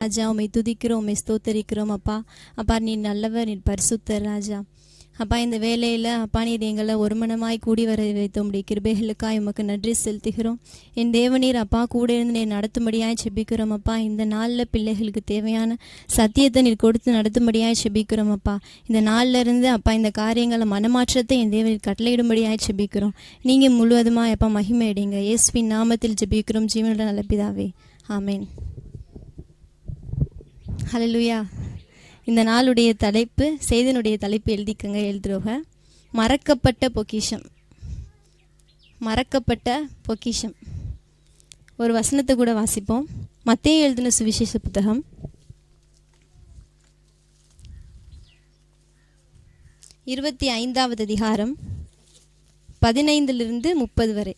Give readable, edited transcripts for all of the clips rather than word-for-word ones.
ராஜா, உம்மை துதிக்கிறோம், உம்மை ஸ்தோத்தரிக்கிறோம் அப்பா. அப்பா, நீர் நல்லவர், நீர் பரிசுத்தர் ராஜா. அப்பா, இந்த வேலையில் அப்பா நீர் எங்களை ஒரு மனமாய் கூடி வர வைத்த உம்முடைய கிருபைகளுக்காக உமக்கு நன்றி செலுத்துகிறோம். என் தேவநீர் அப்பா கூட இருந்து நீர் நடத்தும்படியாய் செபிக்கிறோம் அப்பா. இந்த நாளில் பிள்ளைகளுக்கு தேவையான சத்தியத்தை நீர் கொடுத்து நடத்தும்படியாய் செபிக்கிறோம் அப்பா. இந்த நாளில் இருந்து அப்பா இந்த காரியங்களை மனமாற்றத்தை என் தேவநீர் கட்டளையிடும்படியாய் செபிக்கிறோம். நீங்கள் முழுவதுமாக அப்பா மகிமை அடைங்க. இயேசுவின் நாமத்தில் ஜெபிக்கிறோம் ஜீவனுள்ள நல்ல பிதாவே, ஆமேன். ஹல்லேலூயா. இந்த நாளுடைய தலைப்பு, செய்தினுடைய தலைப்பு எழுதிக்கங்க, எழுதுறோங்க. மறக்கப்பட்ட பொக்கிஷம். மறக்கப்பட்ட பொக்கிஷம். ஒரு வசனத்தை கூட வாசிப்போம். மத்தேயு எழுதின சுவிசேஷ புத்தகம் 25வது அதிகாரம் 15 30 வரை.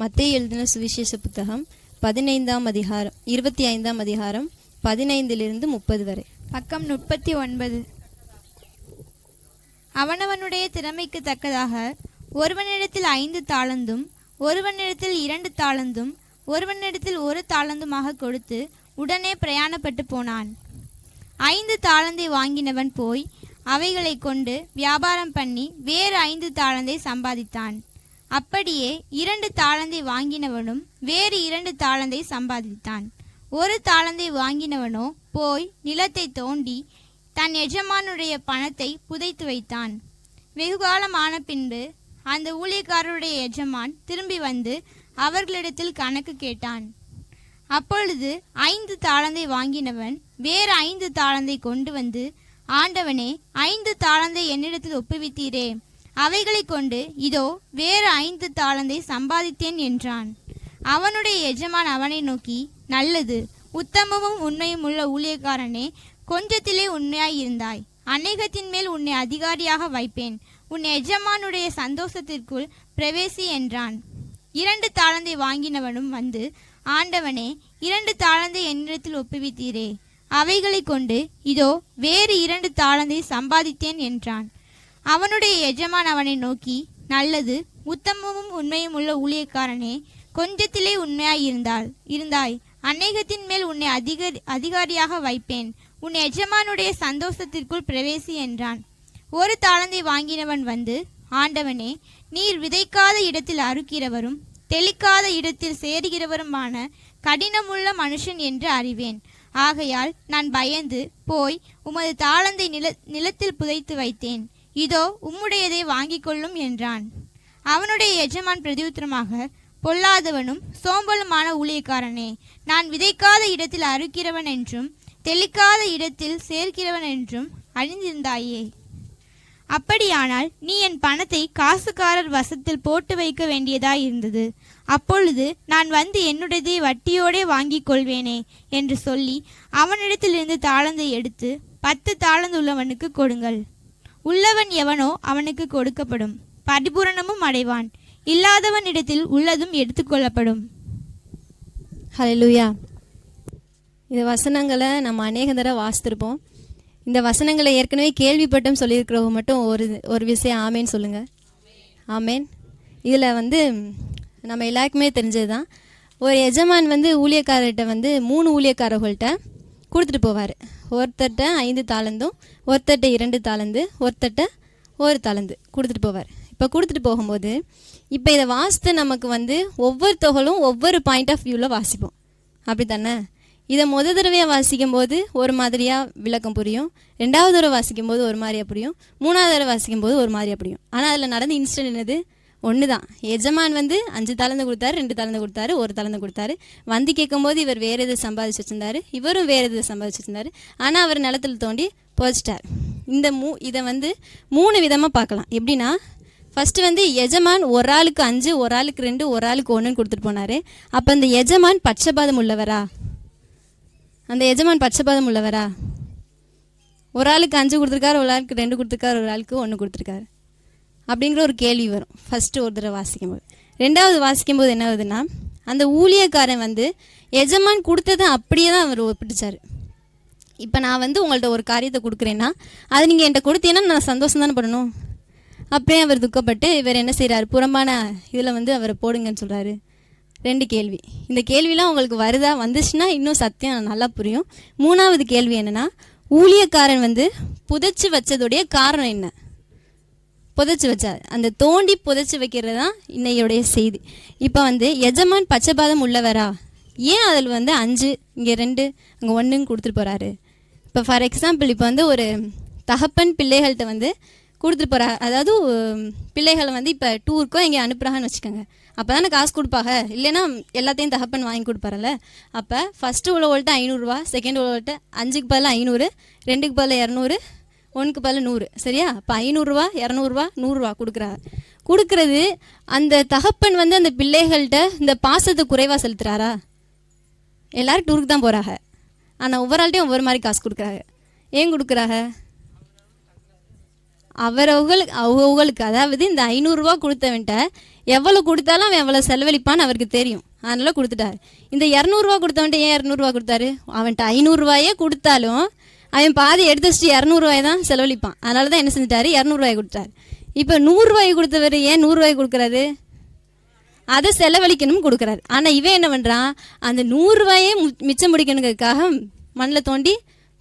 மத்தேயு எழுதின சுவிசேஷ புத்தகம் 25ஆம் அதிகாரம் 15 30 வரை. பக்கம் 39. அவனவனுடைய திறமைக்கு தக்கதாக ஒருவனிடத்தில் 5 தாலந்தும் ஒருவனிடத்தில் 2 தாலந்தும் ஒருவனிடத்தில் 1 தாலந்துமாக கொடுத்து உடனே பிரயாணப்பட்டு போனான். 5 தாலந்தை வாங்கினவன் போய் அவைகளை கொண்டு வியாபாரம் பண்ணி வேறு 5 தாலந்தை சம்பாதித்தான். அப்படியே 2 தாலந்தை வாங்கினவனும் வேறு 2 தாலந்தை சம்பாதித்தான். 1 தாலந்தை வாங்கினவனோ போய் நிலத்தை தோண்டி தன் எஜமானுடைய பணத்தை புதைத்து வைத்தான். வெகுகாலம் ஆன பின்பு அந்த ஊழியக்காரருடைய எஜமான் திரும்பி வந்து அவர்களிடத்தில் கணக்கு கேட்டான். அப்பொழுது 5 தாலந்தை வாங்கினவன் வேறு 5 தாலந்தை கொண்டு வந்து, ஆண்டவனே, 5 தாலந்தை என்னிடத்தில் ஒப்புவித்தீரே, அவைகளை கொண்டு இதோ வேறு 5 தாலந்தை சம்பாதித்தேன் என்றான். அவனுடைய எஜமான் அவனை நோக்கி, நல்லது, உத்தமமும் உண்மையும் உள்ள ஊழியக்காரனே, கொஞ்சத்திலே உண்மையாயிருந்தாய், அநேகத்தின் மேல் உன்னை அதிகாரியாக வைப்பேன், உன் எஜமானுடைய சந்தோஷத்திற்குள் பிரவேசி என்றான். 2 தாலந்தை வாங்கினவனும் வந்து, ஆண்டவனே, 2 தாலந்தை என்னிடத்தில் ஒப்புவித்தீரே, அவைகளை கொண்டு இதோ வேறு 2 தாலந்தை சம்பாதித்தேன் என்றான். அவனுடைய எஜமான் அவனை நோக்கி, நல்லது, உத்தமமும் உண்மையும் உள்ள ஊழியக்காரனே, கொஞ்சத்திலே இருந்தாய், அநேகத்தின் மேல் உன்னை அதிகாரியாக வைப்பேன், உன் எஜமானுடைய சந்தோஷத்திற்குள் பிரவேசி என்றான். 1 தாலந்தை வாங்கினவன் வந்து, ஆண்டவனே, நீர் விதைக்காத இடத்தில் அறுக்கிறவரும் தெளிக்காத இடத்தில் சேருகிறவருமான கடினமுள்ள மனுஷன் என்று அறிவேன். ஆகையால் நான் பயந்து போய் உமது தாளந்தை நிலத்தில் புதைத்து வைத்தேன். இதோ உம்முடையதை வாங்கிக் கொள்ளும் என்றான். அவனுடைய எஜமான் பிரதியுத்தரமாக, பொல்லாதவனும் சோம்பலுமான ஊழியக்காரனே, நான் விதைக்காத இடத்தில் அறுக்கிறவன் என்றும் தெளிக்காத இடத்தில் சேர்க்கிறவன் என்றும் அறிந்திருந்தாயே. அப்படியானால் நீ என் பணத்தை காசுக்காரர் வசத்தில் போட்டு வைக்க வேண்டியதாய் இருந்தது. அப்பொழுது நான் வந்து என்னுடையதை வட்டியோடே வாங்கிக் கொள்வேனே என்று சொல்லி அவனிடத்திலிருந்து தாளந்தை எடுத்து 10 தாளந்து உள்ளவனுக்கு கொடுங்கள். உள்ளவன் எவனோ அவனுக்கு கொடுக்கப்படும், பரிபூரணமும் அடைவான். இல்லாதவன் இடத்தில் உள்ளதும் எடுத்துக்கொள்ளப்படும். ஹல்லேலூயா. இந்த வசனங்களை நம்ம அநேக தடவை வாசித்திருப்போம். இந்த வசனங்களை ஏற்கனவே கேள்விப்பட்டும் சொல்லியிருக்கிறவங்க மட்டும் ஒரு விஷயம் ஆமேன்னு சொல்லுங்கள். ஆமேன். இதில் நம்ம எல்லாருக்குமே தெரிஞ்சது தான். ஒரு எஜமான் ஊழியக்காரர்கிட்ட 3 ஊழியக்காரர்கள்ட்ட கொடுத்துட்டு போவார். ஒருத்தர்கிட்ட 5 தாளந்தும், ஒருத்தர்கிட்ட 2 தாளந்து, ஒருத்தர்கிட்ட 1 தாளந்து கொடுத்துட்டு போவார். இப்போ கொடுத்துட்டு போகும்போது இப்போ இதை வாசித்து நமக்கு ஒவ்வொரு தொகலும் ஒவ்வொரு பாயிண்ட் ஆஃப் வியூவில் வாசிப்போம், அப்படி தானே? இதை முதல் தடவையாக வாசிக்கும் போது ஒரு மாதிரியாக விளக்கம் புரியும், 2வது தடவை வாசிக்கும் போது ஒரு மாதிரியாக புரியும், 3வது தடவை வாசிக்கும் போது ஒரு மாதிரியாக புரியும். ஆனால் அதில் நடந்த இன்சிடென்ட் என்னது? ஒன்று தான். எஜமான் 5 தாளந்து கொடுத்தாரு, 2 தாளந்து கொடுத்தாரு, 1 தாளந்து கொடுத்தாரு. கேட்கும்போது இவர் வேறு எதை சம்பாதிச்சு வச்சுருந்தாரு, இவரும் வேறு எதை சம்பாதிச்சு வச்சுருந்தாரு. ஆனால் அவர் நிலத்தில் தோண்டி புதைச்சிட்டார். இதை 3 விதமாக பார்க்கலாம். எப்படின்னா, ஃபஸ்ட்டு எஜமான் ஒரு ஆளுக்கு 5, ஒரு ஆளுக்கு 2, ஒரு ஆளுக்கு 1 கொடுத்துட்டு போனார். அப்போ அந்த எஜமான் பட்சபாதம் உள்ளவரா? அந்த எஜமான் பட்சபாதம் உள்ளவரா? ஒரு ஆளுக்கு 5 கொடுத்துருக்காரு, ஒரு ஆளுக்கு 2 கொடுத்துருக்காரு, ஒரு ஆளுக்கு 1 கொடுத்துருக்காரு அப்படிங்கிற ஒரு கேள்வி வரும் ஃபஸ்ட்டு ஒரு தடவை வாசிக்கும்போது. 2வது வாசிக்கும்போது என்ன ஆகுதுன்னா, அந்த ஊழியக்காரன் எஜமான் கொடுத்ததை அப்படியே தான் அவர் ஒப்பிட்டுச்சார். இப்போ நான் உங்கள்கிட்ட ஒரு காரியத்தை கொடுக்குறேன்னா அதை நீங்கள் என்கிட்ட கொடுத்தீங்கன்னா நான் சந்தோஷம் தானே பண்ணணும். அப்படியே அவர் துக்கப்பட்டு இவர் என்ன செய்கிறார், புறம்பான இதில் அவரை போடுங்கன்னு சொல்கிறாரு. 2 கேள்வி. இந்த கேள்விலாம் உங்களுக்கு வருதா? வந்துச்சுன்னா இன்னும் சத்தியம் நல்லா புரியும். 3வது கேள்வி என்னென்னா, ஊழியக்காரன் வந்து புதைச்சி வச்சதுடைய காரணம் என்ன? புதைச்சி வச்சா அந்த தோண்டி புதைச்சி வைக்கிறது தான் இன்னையோடைய செய்தி. இப்போ வந்து எஜமான் பச்சைபாதம் உள்ளவரா? ஏன் அதில் வந்து 5 இங்கே 2 அங்கே 1ன்னு கொடுத்துட்டு போகிறாரு? இப்போ ஃபார் எக்ஸாம்பிள் இப்போ வந்து ஒரு தகப்பன் பிள்ளைகள்கிட்ட வந்து கொடுத்துட்டு போகிறா, அதாவது பிள்ளைகளை வந்து இப்போ டூருக்கோ இங்கே அனுப்புகிறாங்கன்னு வச்சுக்கோங்க. அப்போ தானே காசு கொடுப்பாங்க, இல்லைன்னா எல்லாத்தையும் தகப்பன் வாங்கி கொடுப்பாரல்ல. அப்போ ஃபஸ்ட்டு உள்ளவங்கள்ட்ட 500 ரூபா, செகண்ட் உள்ளவங்கள்ட்ட 5க்கு பதில் 500, 2க்கு பதில் 200, 1க்கு பதில் 100. சரியா? அப்போ 500 ரூபா, 200 ரூபா, 100 ரூபா கொடுக்குறது. அந்த தகப்பன் வந்து அந்த பிள்ளைகள்கிட்ட இந்த பாசத்தை குறைவாக செலுத்துறாரா? எல்லோரும் டூருக்கு தான் போகிறாங்க, ஆனால் ஒவ்வொரு ஒவ்வொரு மாதிரி காசு கொடுக்குறாங்க. ஏன் கொடுக்குறாங்க? அவங்களுக்கு அதாவது இந்த 500 ரூபா கொடுத்தவன்ட்ட எவ்வளோ கொடுத்தாலும் அவன் எவ்வளோ செலவழிப்பான்னு அவருக்கு தெரியும், அதனால கொடுத்துட்டாரு. இந்த 200 ரூபா கொடுத்தவன்ட்ட ஏன் 200 ரூபா கொடுத்தாரு? அவன்கிட்ட 500 ரூபாயே கொடுத்தாலும் அவன் பாதி எடுத்து வச்சுட்டு 200 ரூபாய் தான் செலவழிப்பான். அதனால தான் என்ன செஞ்சிட்டாரு? 200 ரூபாய் கொடுத்தாரு. இப்போ 100 ரூபாய் கொடுத்தவர் ஏன் 100 ரூபாய் கொடுக்குறாரு? அதை செலவழிக்கணும் கொடுக்குறாரு. ஆனால் இவன் என்ன பண்ணுறான்? அந்த 100 ரூபாயே மிச்சம் முடிக்கணுங்கிறதுக்காக மண்ணில் தோண்டி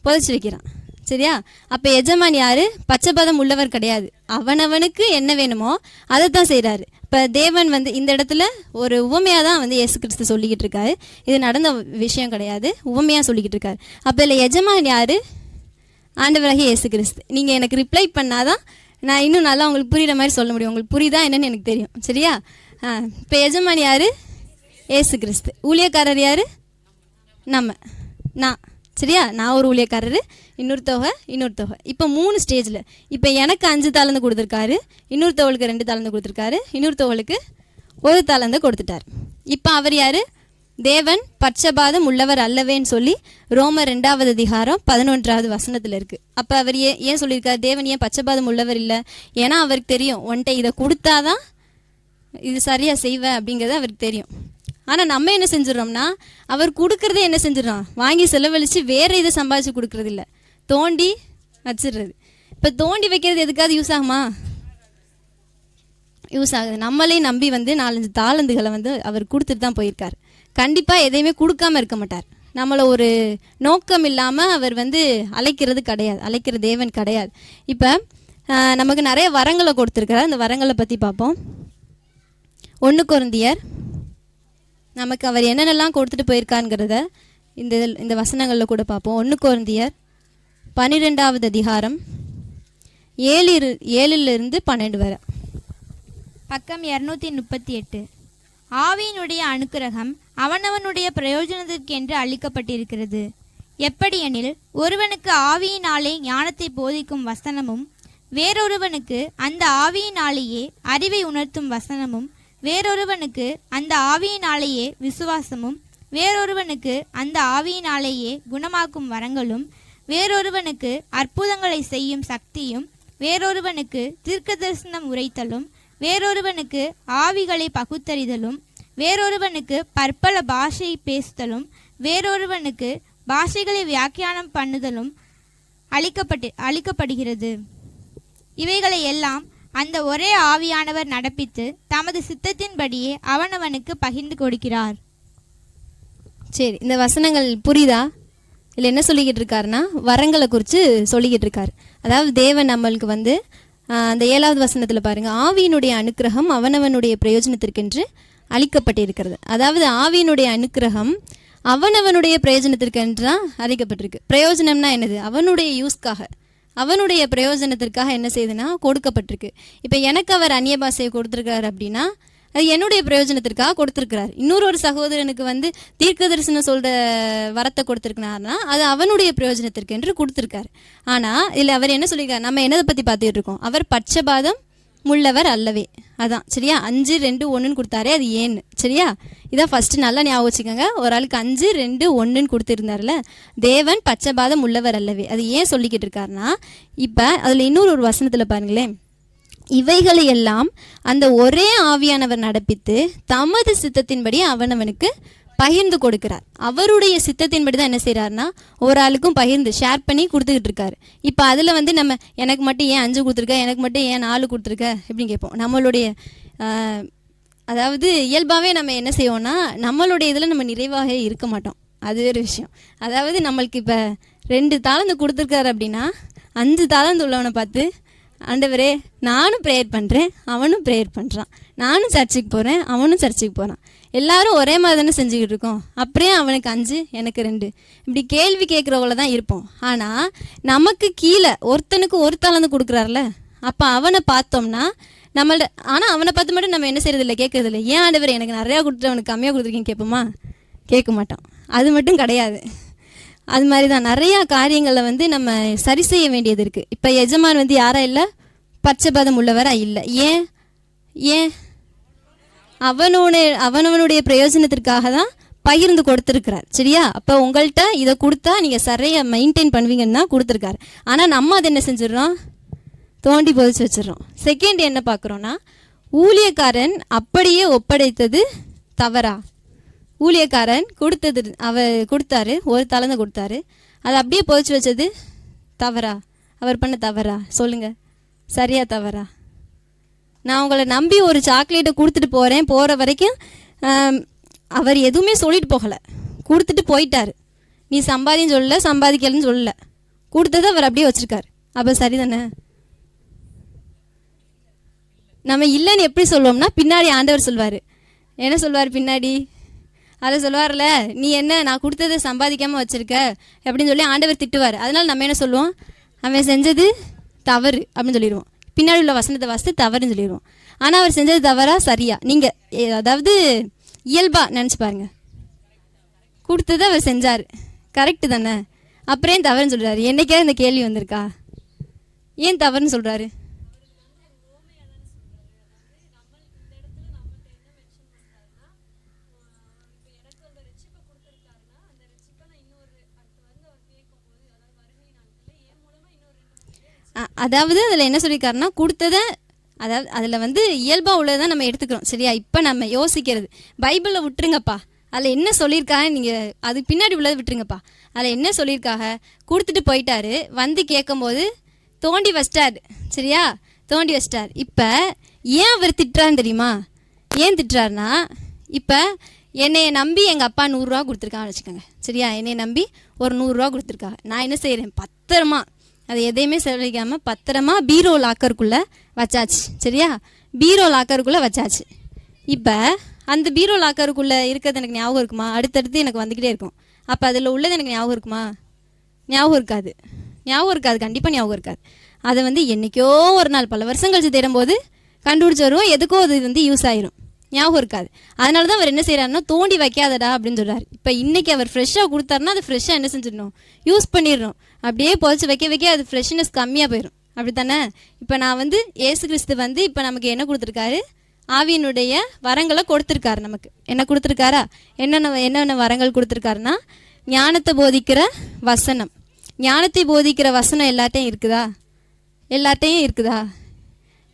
புதைச்சி வைக்கிறான். சரியா? அப்போ எஜமான் யார்? பச்சைபாதம் உள்ளவர் கிடையாது. அவனவனுக்கு என்ன வேணுமோ அதை தான் செய்கிறாரு. இப்போ தேவன் வந்து இந்த இடத்துல ஒரு உவமையாக தான் வந்து இயேசு கிறிஸ்து சொல்லிக்கிட்டு இருக்காரு. இது நடந்த விஷயம் கிடையாது, உவமையாக சொல்லிக்கிட்டு இருக்காரு. அப்போ இதில் எஜமான் யார்? ஆண்டவராகிய இயேசு கிறிஸ்து. நீங்கள் எனக்கு ரிப்ளை பண்ணாதான் நான் இன்னும் நல்லா உங்களுக்கு புரிகிற மாதிரி சொல்ல முடியும். உங்களுக்கு புரியுதா என்னன்னு எனக்கு தெரியும். சரியா? இப்போ எஜமான் யார்? இயேசு கிறிஸ்து. ஊழியக்காரர் யார்? நான். சரியா? நான் ஒரு ஊழியக்காரர், இன்னொரு தொகை. இப்போ 3 ஸ்டேஜில். இப்போ எனக்கு 5 தாளந்து கொடுத்துருக்காரு, இன்னொருத்தவளுக்கு 2 தாளந்து கொடுத்துருக்காரு, இன்னொருத்தவளுக்கு 1 தாளந்து கொடுத்துட்டார். இப்போ அவர் யார்? தேவன் பட்சபாதம் உள்ளவர் அல்லவேன்னு சொல்லி ரோமர் 2வது அதிகாரம் 11வது வசனத்தில் இருக்குது. அப்போ அவர் ஏன் சொல்லியிருக்கார்? தேவன் ஏன் பட்சபாதம் உள்ளவர் இல்லை? ஏன்னா அவருக்கு தெரியும், ஒன்றை இதை கொடுத்தாதான் இது சரியாக செய்வேன் அப்படிங்கிறது அவருக்கு தெரியும். ஆனால் நம்ம என்ன செஞ்சிடறோம்னா, அவர் கொடுக்குறதே என்ன செஞ்சிடறோம்? வாங்கி செலவழித்து வேறு இதை சம்பாதிச்சு கொடுக்குறது இல்லை, தோண்டி வச்சிடுறது. இப்போ தோண்டி வைக்கிறது எதுக்காவது யூஸ் ஆகுமா? யூஸ் ஆகுது. நம்மளே நம்பி வந்து 4-5 தாளந்துகளை வந்து அவர் கொடுத்துட்டு தான் போயிருக்கார். கண்டிப்பாக எதையுமே கொடுக்காமல் இருக்க மாட்டார். நம்மளை ஒரு நோக்கம் இல்லாமல் அவர் வந்து அழைக்கிறது கிடையாது, அழைக்கிற தேவன் கிடையாது. இப்போ நமக்கு நிறைய வரங்களை கொடுத்துருக்காரு. அந்த வரங்களை பற்றி பார்ப்போம். 1 கொரிந்தியர் நமக்கு அவர் என்னென்னலாம் கொடுத்துட்டு போயிருக்காங்கிறத இந்த வசனங்களில் கூட பார்ப்போம். 1 கொரிந்தியர் 12வது அதிகாரம் 7 12 வரை. பக்கம் 238. ஆவியினுடைய அனுக்கிரகம் அவனவனுடைய பிரயோஜனத்திற்கென்று அளிக்கப்பட்டிருக்கிறது. எப்படியெனில், ஒருவனுக்கு ஆவியினாலே ஞானத்தை போதிக்கும் வசனமும், வேறொருவனுக்கு அந்த ஆவியினாலேயே அறிவை உணர்த்தும் வசனமும், வேறொருவனுக்கு அந்த ஆவியினாலேயே விசுவாசமும், வேறொருவனுக்கு அந்த ஆவியினாலேயே குணமாக்கும் வரங்களும், வேறொருவனுக்கு அற்புதங்களை செய்யும் சக்தியும், வேறொருவனுக்கு தீர்க்கதரிசனம் உரைத்தலும், வேறொருவனுக்கு ஆவிகளை பகுத்தறிதலும், வேறொருவனுக்கு பற்பல பாஷை பேசுதலும், வேறொருவனுக்கு பாஷைகளை வியாக்கியானம் பண்ணுதலும் அளிக்கப்படுகிறது. இவைகளை எல்லாம் அந்த ஒரே ஆவியானவர் நடப்பித்து தமது சித்தத்தின்படியே அவனவனுக்கு பகிர்ந்து கொடுக்கிறார். சரி, இந்த வசனங்கள் புரியுதா? இல்லை என்ன சொல்லிக்கிட்டு இருக்காருன்னா, வரங்களை குறித்து சொல்லிக்கிட்டு இருக்காரு. அதாவது தேவன் நம்மளுக்கு வந்து அந்த 7வது வசனத்தில் பாருங்கள், ஆவியினுடைய அனுக்கிரகம் அவனவனுடைய பிரயோஜனத்திற்கென்று அளிக்கப்பட்டிருக்கிறது. அதாவது ஆவியினுடைய அனுக்கிரகம் அவனவனுடைய பிரயோஜனத்திற்கென்று தான் அளிக்கப்பட்டிருக்கு. பிரயோஜனம்னா என்னது? அவனுடைய யூஸ்க்காக, அவனுடைய பிரயோஜனத்திற்காக என்ன செய்யுதுன்னா கொடுக்கப்பட்டிருக்கு. இப்போ எனக்கு அவர் அந்நிய பாஷையை கொடுத்துருக்காரு அப்படின்னா அது என்னுடைய பிரயோஜனத்திற்காக கொடுத்துருக்கிறார். இன்னொரு சகோதரனுக்கு வந்து தீர்க்க தரிசனம் சொல்கிற வரத்தை கொடுத்துருக்கிறாருன்னா அது அவனுடைய பிரயோஜனத்திற்கு என்று கொடுத்துருக்காரு. ஆனால் இதில் அவர் என்ன சொல்லியிருக்காரு? நம்ம என்னதை பற்றி பார்த்துட்டு இருக்கோம்? அவர் பட்சபாதம் உள்ளவர் அல்லவே. அதான் சரியா? 5 2 1 கொடுத்தாரே, அது ஏன்னு. சரியா? இதான் ஃபஸ்ட்டு நல்லா ஞாபகம் வச்சுக்கோங்க. ஒரு ஆளுக்கு 5 2 1 கொடுத்துருந்தார்ல, தேவன் பட்சபாதம் உள்ளவர் அல்லவே. அது ஏன் சொல்லிக்கிட்டு இருக்காருன்னா, இப்போ அதில் இன்னொரு வசனத்தில் பாருங்களேன், இவைகளை எல்லாம் அந்த ஒரே ஆவியானவர் நடப்பித்து தமது சித்தத்தின்படி அவனவனுக்கு பகிர்ந்து கொடுக்கிறார். அவருடைய சித்தத்தின்படி தான் என்ன செய்கிறாருன்னா ஒரு ஆளுக்கும் பகிர்ந்து ஷேர் பண்ணி கொடுத்துக்கிட்டு இருக்காரு. இப்போ அதில் வந்து நம்ம எனக்கு மட்டும் ஏன் 5 கொடுத்துருக்க, எனக்கு மட்டும் ஏன் 4 கொடுத்துருக்க இப்படின்னு கேட்போம். நம்மளுடைய அதாவது இயல்பாகவே நம்ம என்ன செய்வோம்னா நம்மளுடைய இதில் நம்ம நிறைவாக இருக்க மாட்டோம். அது வேறு விஷயம். அதாவது நம்மளுக்கு இப்போ 2 தாளந்து கொடுத்துருக்காரு அப்படின்னா 5 தாளந்து உள்ளவனை பார்த்து, ஆண்டவரே நானும் ப்ரேயர் பண்ணுறேன், அவனும் ப்ரேயர் பண்ணுறான், நானும் சர்ச்சுக்கு போகிறேன், அவனும் சர்ச்சுக்கு போகிறான், எல்லாரும் ஒரே மாதிரி தானே செஞ்சுக்கிட்டு இருக்கோம், அப்படியே அவனுக்கு 5 எனக்கு 2, இப்படி கேள்வி கேட்குறவங்கள தான் இருப்போம். ஆனால் நமக்கு கீழே ஒருத்தனுக்கு ஒரு தாளந்து கொடுக்குறாருல, அப்போ அவனை பார்த்தோம்னா நம்மள்ட, ஆனால் அவனை பார்த்து மட்டும் நம்ம என்ன செய்யறதில்லை, கேட்கறதில்ல. ஏன் ஆண்டவர் எனக்கு நிறையா கொடுத்துட்டு அவனுக்கு கம்மியாக கொடுத்துருக்கீங்க கேட்போமா? கேட்க மாட்டோம். அது மட்டும் கிடையாது. அது மாதிரி தான் நிறையா காரியங்களில் வந்து நம்ம சரி செய்ய வேண்டியது இருக்குது. இப்போ எஜமான் வந்து யாரா இல்லை, பச்சைபாதம் உள்ளவரா இல்லை. ஏன் ஏன் அவனவனுடைய பிரயோஜனத்திற்காக தான் பகிர்ந்து கொடுத்துருக்கிறார். சரியா? அப்போ உங்கள்கிட்ட இதை கொடுத்தா நீங்கள் சரியாக மெயின்டைன் பண்ணுவீங்கன்னா கொடுத்துருக்காரு. ஆனால் நம்ம அதை என்ன செஞ்சிடறோம், தோண்டி புதைச்சி வச்சிடறோம். செகண்ட் என்ன பார்க்குறோன்னா, ஊழியக்காரன் அப்படியே ஒப்படைத்தது தவறா? ஊழியக்காரன் கொடுத்தாரு, ஒரு தாளந்து கொடுத்தாரு, அதை அப்படியே புதைச்சி வச்சது தவறா? அவர் பண்ண தவறா? சொல்லுங்க, சரியா தவறா? நான் உங்களை நம்பி ஒரு சாக்லேட்டை கொடுத்துட்டு போகிற வரைக்கும் அவர் எதுவுமே சொல்லிட்டு போகலை, கொடுத்துட்டு போயிட்டாரு. நீ சம்பாதின்னு சொல்லலை, சம்பாதிக்கலன்னு சொல்லலை, கொடுத்ததை அவர் அப்படியே வச்சுருக்காரு. அப்போ சரி தானே? நம்ம இல்லைன்னு எப்படி சொல்லுவோம்னா, பின்னாடி ஆண்டவர் சொல்வார். என்ன சொல்வார் பின்னாடி? அதை சொல்லுவார்ல, நீ என்ன நான் கொடுத்ததை சம்பாதிக்காமல் வச்சுருக்க அப்படின்னு சொல்லி ஆண்டவர் திட்டுவார். அதனால் நம்ம என்ன சொல்லுவோம், அவன் செஞ்சது தவறு அப்படின்னு சொல்லிடுவோம். பின்னாடி உள்ள வசனத்தை வாசித்து தவறுன்னு சொல்லிடுவோம். ஆனால் அவர் செஞ்சது தவறா சரியா? நீங்கள் அதாவது இயல்பாக நினச்சி பாருங்க, கொடுத்ததை அவர் செஞ்சார், கரெக்டு தானே? அப்புறம் ஏன் தவறுன்னு சொல்கிறாரு? என்றைக்காவது இந்த கேள்வி வந்திருக்கா? ஏன் தவறுன்னு சொல்கிறாரு? அதாவது அதில் என்ன சொல்லியிருக்காருன்னா, கொடுத்ததை, அதாவது அதில் வந்து இயல்பாக உள்ளதான் நம்ம எடுத்துக்கிறோம். சரியா? இப்போ நம்ம யோசிக்கிறது, பைபிளில் விட்டுருங்கப்பா, அதில் என்ன சொல்லியிருக்காங்க, நீங்கள் அது பின்னாடி உள்ளதை விட்டுருங்கப்பா, அதில் என்ன சொல்லியிருக்காங்க, கொடுத்துட்டு போயிட்டாரு, வந்து கேட்கும்போது தோண்டி வச்சிட்டார். சரியா? தோண்டி வச்சிட்டார். இப்போ ஏன் அவர் திட்டுறாருன்னு தெரியுமா? ஏன் திட்டுறாருன்னா, இப்போ என்னையை நம்பி எங்கள் அப்பா 100 ரூபா கொடுத்துருக்கான்னு வச்சுக்கோங்க. சரியா? என்னையை நம்பி ஒரு 100 ரூபா கொடுத்துருக்காங்க. நான் என்ன செய்கிறேன், பத்திரமா அது எதையுமே செலவழிக்காமல் பத்திரமா பீரோ லாக்கருக்குள்ளே வச்சாச்சு. சரியா? பீரோ லாக்கருக்குள்ளே வச்சாச்சு. இப்போ அந்த பீரோ லாக்கருக்குள்ளே இருக்கிறது எனக்கு ஞாபகம் இருக்குமா? அடுத்தடுத்து எனக்கு வந்துக்கிட்டே இருக்கும். அப்போ அதில் உள்ளது எனக்கு ஞாபகம் இருக்குமா? ஞாபகம் இருக்காது. கண்டிப்பாக ஞாபகம் இருக்காது. அதை வந்து என்றைக்கோ ஒரு நாள் பல வருஷம் கழிச்சு தேடும்போது கண்டுபிடிச்சி வருவோம், எதுக்கோ அது வந்து யூஸ் ஆயிரும், ஞாபகம் இருக்காது. அதனால தான் அவர் என்ன செய்கிறாருன்னா, தோண்டி வைக்காதடா அப்படின்னு சொல்கிறார். இப்போ இன்றைக்கி அவர் ஃப்ரெஷ்ஷாக கொடுத்தாருன்னா அது ஃப்ரெஷ்ஷாக என்ன செஞ்சிடணும், யூஸ் பண்ணிடணும். அப்படியே பொழிச்சு வைக்க அது ஃப்ரெஷ்னஸ் கம்மியாக போயிடும். அப்படி தானே? இப்போ நான் வந்து இயேசு கிறிஸ்து வந்து இப்போ நமக்கு என்ன கொடுத்துருக்காரு, ஆவியினுடைய வரங்களை கொடுத்துருக்காரு. நமக்கு என்ன கொடுத்துருக்காரா? என்னென்ன வரங்கள் கொடுத்துருக்காருன்னா, ஞானத்தை போதிக்கிற வசனம். ஞானத்தை போதிக்கிற வசனம் எல்லாத்தையும் இருக்குதா?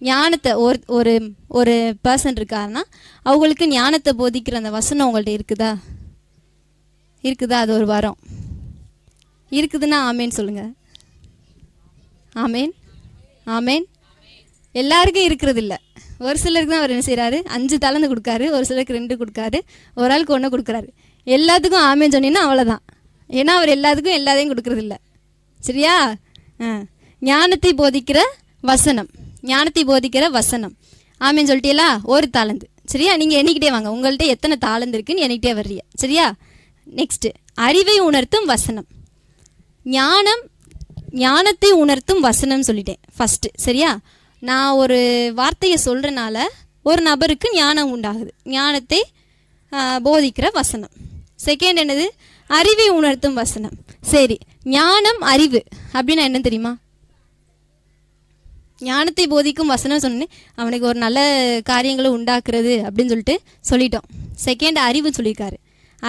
ஞானத்தை ஒரு ஒரு பர்சன் இருக்காருன்னா அவங்களுக்கு ஞானத்தை போதிக்கிற அந்த வசனம் உங்கள்கிட்ட இருக்குதா? அது ஒரு வரம். இருக்குதுன்னா ஆமேன்னு சொல்லுங்க. ஆமேன். எல்லாருக்கும் இருக்கிறது இல்லை. ஒரு சிலருக்கு தான் அவர் என்ன செய்கிறாரு, 5 தாளந்து கொடுக்காரு, ஒரு சிலருக்கு 2 கொடுக்காரு, ஒரு ஆளுக்கு 1 கொடுக்குறாரு. எல்லாத்துக்கும் ஆமேன்னு சொன்னீங்கன்னா அவ்வளோதான். ஏன்னா அவர் எல்லாத்துக்கும் எல்லாத்தையும் கொடுக்கறது இல்லை. சரியா? ஞானத்தை போதிக்கிற வசனம். ஆமேன்னு சொல்லிட்டீங்களா? ஒரு தாளந்து. சரியா? நீங்கள் எண்ணிக்கிட்டே வாங்க, உங்கள்கிட்ட எத்தனை தாளந்து இருக்குன்னு எண்ணிக்கிட்டே வர்றீங்க. சரியா? நெக்ஸ்ட்டு, அறிவை உணர்த்தும் வசனம். ஞானத்தை உணர்த்தும் வசனம் சொல்லிட்டேன் ஃபஸ்ட்டு. சரியா? நான் ஒரு வார்த்தையை சொல்கிறனால ஒரு நபருக்கு ஞானம் உண்டாகுது, ஞானத்தை போதிக்கிற வசனம். செகண்ட் என்னது? அறிவை உணர்த்தும் வசனம். சரி, ஞானம் அறிவு அப்படின்னா என்ன தெரியுமா? ஞானத்தை போதிக்கும் வசனம் சொன்னேன், அவனுக்கு ஒரு நல்ல காரியங்களை உண்டாக்குறது அப்படின்னு சொல்லிட்டோம். செகண்ட் அறிவுன்னு சொல்லியிருக்காரு.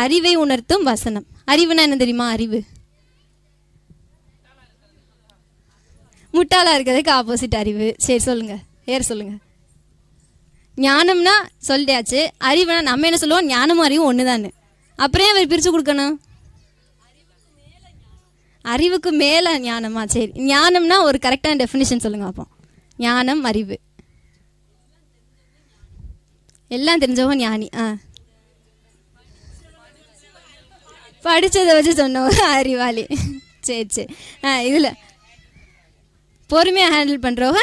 அறிவை உணர்த்தும் வசனம். அறிவுனா என்ன தெரியுமா? அறிவு முட்டாளாக இருக்கிறதுக்கு ஆப்போசிட் அறிவு. சரி, சொல்லுங்கள், வேறு சொல்லுங்கள். ஞானம்னா சொல்லியாச்சு, அறிவுனா நம்ம என்ன சொல்லுவோம், ஞானமும் அறிவும் ஒன்று தானே. அப்புறம் அவர் பிரித்து கொடுக்கணும், அறிவுக்கு மேலே ஞானமா? சரி, ஞானம்னா ஒரு கரெக்டான டெஃபினிஷன் சொல்லுங்கள் அப்போ. ஞானம் அறிவு எல்லாம் தெரிஞ்சவங்க ஞானி. படித்ததை வச்சு சொன்னவங்க அறிவாளி. சரி சரி. இதில் பொறுமையாக ஹேண்டில் பண்ணுறவங்க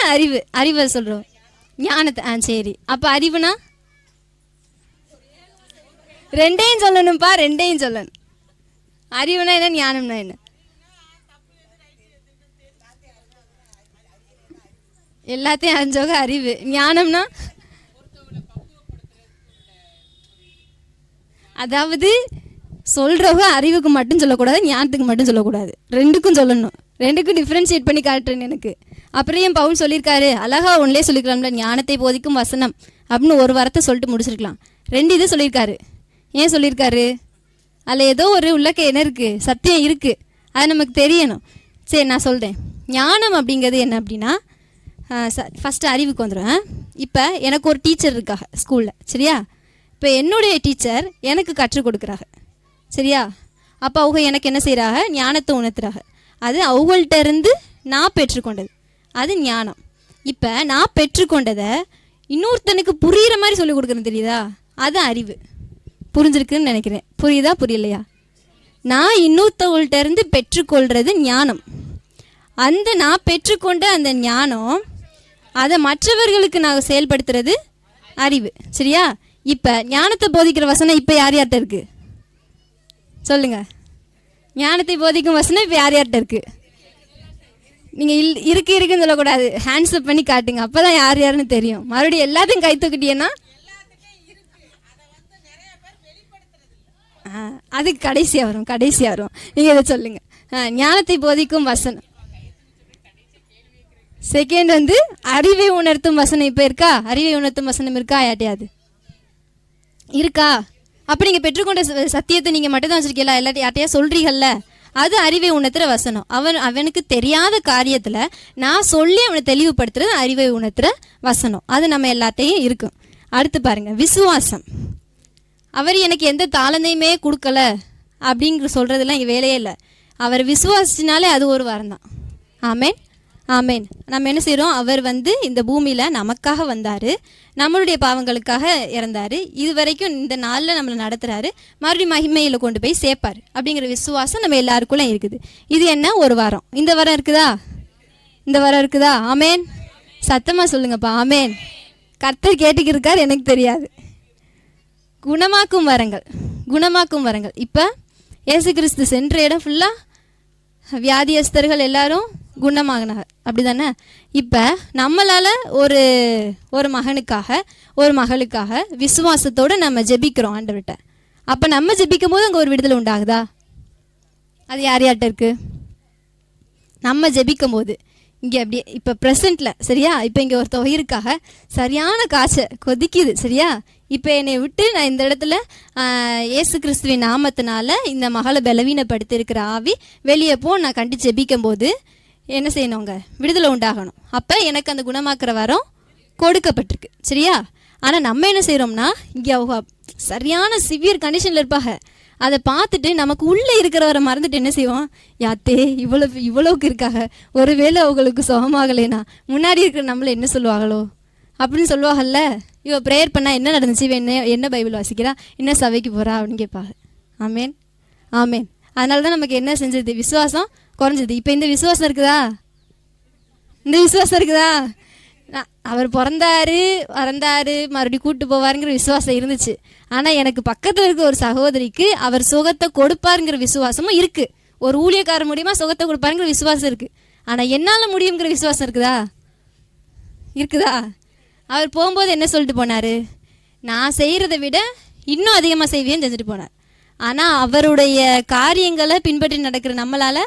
அறிவை சொல்கிறோம். ஞானத்தை சரி. அப்போ அறிவுனா ரெண்டையும் சொல்லணும்ப்பா, ரெண்டையும் சொல்லணும். அறிவுனா என்ன, ஞானம்னா என்ன? எல்லாத்தையும் அறிஞ்சவங்க அறிவு. ஞானம்னா அதாவது சொல்கிறவங்க அறிவுக்கு மட்டும் சொல்லக்கூடாது, ஞானத்துக்கு மட்டும் சொல்லக்கூடாது, ரெண்டுக்கும் சொல்லணும். ரெண்டுக்கும் டிஃப்ரென்ஷியேட் பண்ணி காட்டுறேன்னு எனக்கு. அப்புறம் ஏன் பவுல் சொல்லியிருக்காரு, அழகா ஒன்லே சொல்லிக்கலாம்ல, ஞானத்தை போதிக்கும் வசனம் அப்படின்னு ஒரு வாரத்தை சொல்லிட்டு முடிச்சிருக்கலாம். 2 இது சொல்லியிருக்காரு. ஏன் சொல்லியிருக்காரு? அதில் ஏதோ ஒரு உள்ளக்க என்ன இருக்குது, சத்தியம் இருக்குது, அது நமக்கு தெரியணும். சரி, நான் சொல்கிறேன். ஞானம் அப்படிங்கிறது என்ன அப்படின்னா, ஃபஸ்ட்டு அறிவுக்கு வந்துடும். இப்போ எனக்கு ஒரு டீச்சர் இருக்காங்க ஸ்கூலில், சரியா? இப்போ என்னுடைய டீச்சர் எனக்கு கற்றுக் கொடுக்குறாங்க, சரியா? அப்போ அவங்க எனக்கு என்ன செய்கிறாங்க, ஞானத்தை உணர்த்துறாங்க. அது அவங்கள்ட்ட இருந்து நான் பெற்றுக்கொண்டது, அது ஞானம். இப்போ நான் பெற்றுக்கொண்டதை இன்னொருத்தனுக்கு புரிகிற மாதிரி சொல்லிக் கொடுக்குறேன், தெரியுதா? அது அறிவு. புரிஞ்சிருக்குன்னு நினைக்கிறேன். புரியுதா புரியலையா? நான் இன்னொருத்தவங்கள்ட்ட இருந்து பெற்றுக்கொள்கிறது ஞானம். அந்த நான் பெற்றுக்கொண்ட அந்த ஞானம் அதை மற்றவர்களுக்கு நான் செயல்படுத்துறது அறிவு, சரியா? இப்போ ஞானத்தை போதிக்கிற வசனம் இப்போ யார் யார்கிட்ட இருக்குது சொல்லுங்கள்? ஞானத்தை போதிக்கும் வசனம் இப்போ யார் யார்கிட்ட இருக்குது? நீங்கள் இருக்குன்னு சொல்லக்கூடாது, ஹேண்ட்ஸ்அப் பண்ணி காட்டுங்க, அப்போ தான் யார் யாருன்னு தெரியும். மறுபடியும் எல்லாத்தையும் கை தூக்கிட்டீங்கன்னா அது கடைசியாக வரும். நீங்கள் இதை சொல்லுங்கள். ஞானத்தை போதிக்கும் வசனம். செகண்ட் வந்து அறிவை உணர்த்தும் வசனம் இப்போ இருக்கா? அறிவை உணர்த்தும் வசனம் இருக்கா யார்ட்டையாது? இருக்கா? அப்போ நீங்கள் பெற்றுக்கொண்ட சத்தியத்தை நீங்கள் மட்டும் தான் வச்சுருக்கீங்களா? எல்லாத்தையும் யார்ட்டையா சொல்கிறீங்கல்ல, அது அறிவை உணர்த்துகிற வசனம். அவனுக்கு தெரியாத காரியத்தில் நான் சொல்லி அவனை தெளிவுபடுத்துறது அறிவை உணர்த்துகிற வசனம். அது நம்ம எல்லாத்தையும் இருக்கும். அடுத்து பாருங்கள், விசுவாசம். அவர் எனக்கு எந்த தாளந்தையுமே கொடுக்கல அப்படிங்கிற சொல்கிறதுலாம் இங்கே வேலையே இல்லை. அவர் விசுவாசினாலே அது ஒரு வாரம் தான். ஆமேன் ஆமேன். நம்ம என்ன செய்கிறோம், அவர் வந்து இந்த பூமியில் நமக்காக வந்தார், நம்மளுடைய பாவங்களுக்காக இறந்தார், இது வரைக்கும் இந்த நாளில் நம்மளை நடத்துகிறாரு, மறுபடியும் மகிமையில் கொண்டு போய் சேர்ப்பார் அப்படிங்கிற விசுவாசம் நம்ம எல்லாருக்குள்ளே இருக்குது. இது என்ன, ஒரு வாரம். இந்த வாரம் இருக்குதா? ஆமேன். சத்தமாக சொல்லுங்கப்பா, ஆமேன். கர்த்தர் கேட்டுக்கிருக்கார், எனக்கு தெரியாது. குணமாக்கும் வரங்கள். இப்போ இயேசு கிறிஸ்து சென்ற இடம் ஃபுல்லாக வியாதியஸ்தர்கள் எல்லாரும் குணமாகினாங்க, அப்படி தானே? இப்போ நம்மளால் ஒரு மகளுக்காக விசுவாசத்தோடு நம்ம ஜெபிக்கிறோம் ஆண்டவர்கிட்ட. அப்போ நம்ம ஜெபிக்கும் போது அங்கே ஒரு விடுதலை உண்டாகுதா? அது யார் யார்கிட்ட இருக்குது? நம்ம ஜெபிக்கும் போது இங்கே அப்படியே இப்போ ப்ரெசண்ட்டில், சரியா? இப்போ இங்கே ஒரு தொகையிருக்காக சரியான காய்ச்சல் கொதிக்குது, சரியா? இப்போ என்னை விட்டு நான் இந்த இடத்துல இயேசு கிறிஸ்துவின் நாமத்தினால இந்த மகளை பலவீனப்படுத்தியிருக்கிற ஆவி வெளியே நான் கண்டித்து ஜெபிக்கும் போது என்ன செய்யணுங்க, விடுதலை உண்டாகணும். அப்போ எனக்கு அந்த குணமாக்குற வரம் கொடுக்கப்பட்டிருக்கு, சரியா? ஆனால் நம்ம என்ன செய்கிறோம்னா, இங்கே அவங்க சரியான சிவியர் கண்டிஷனில் இருப்பாங்க. அதை பார்த்துட்டு நமக்கு உள்ளே இருக்கிறவரை மறந்துட்டு என்ன செய்வோம், யாத்தே இவ்வளவுக்கு இருக்காங்க, ஒருவேளை அவங்களுக்கு சுகமாகலைனா முன்னாடி இருக்கிற நம்மளை என்ன சொல்லுவாங்களோ அப்படின்னு சொல்லுவாங்கல்ல. இவ ப்ரேயர் பண்ணால் என்ன நடந்துச்சு, இவன் என்ன பைபிள் வாசிக்கிறா, என்ன சபைக்கு போகிறா அப்படின்னு கேட்பாங்க. ஆமேன் ஆமேன். அதனால தான் நமக்கு என்ன செஞ்சது, விசுவாசம் குறைஞ்சது. இப்போ இந்த விசுவாசம் இருக்குதா? அவர் பிறந்தாரு மறுபடியும் கூப்பிட்டு போவாருங்கிற விசுவாசம் இருந்துச்சு. ஆனால் எனக்கு பக்கத்தில் இருக்க ஒரு சகோதரிக்கு அவர் சுகத்தை கொடுப்பாருங்கிற விசுவாசமும் இருக்குது. ஒரு ஊழியக்காரர் மூலியமாக சுகத்தை கொடுப்பாருங்கிற விசுவாசம் இருக்குது. ஆனால் என்னால் முடியுங்கிற விசுவாசம் இருக்குதா? அவர் போகும்போது என்ன சொல்லிட்டு போனார், நான் செய்கிறத விட இன்னும் அதிகமாக செய்வேன்னு செஞ்சுட்டு போனார். ஆனால் அவருடைய காரியங்களை பின்பற்றி நடக்கிற நம்மளால்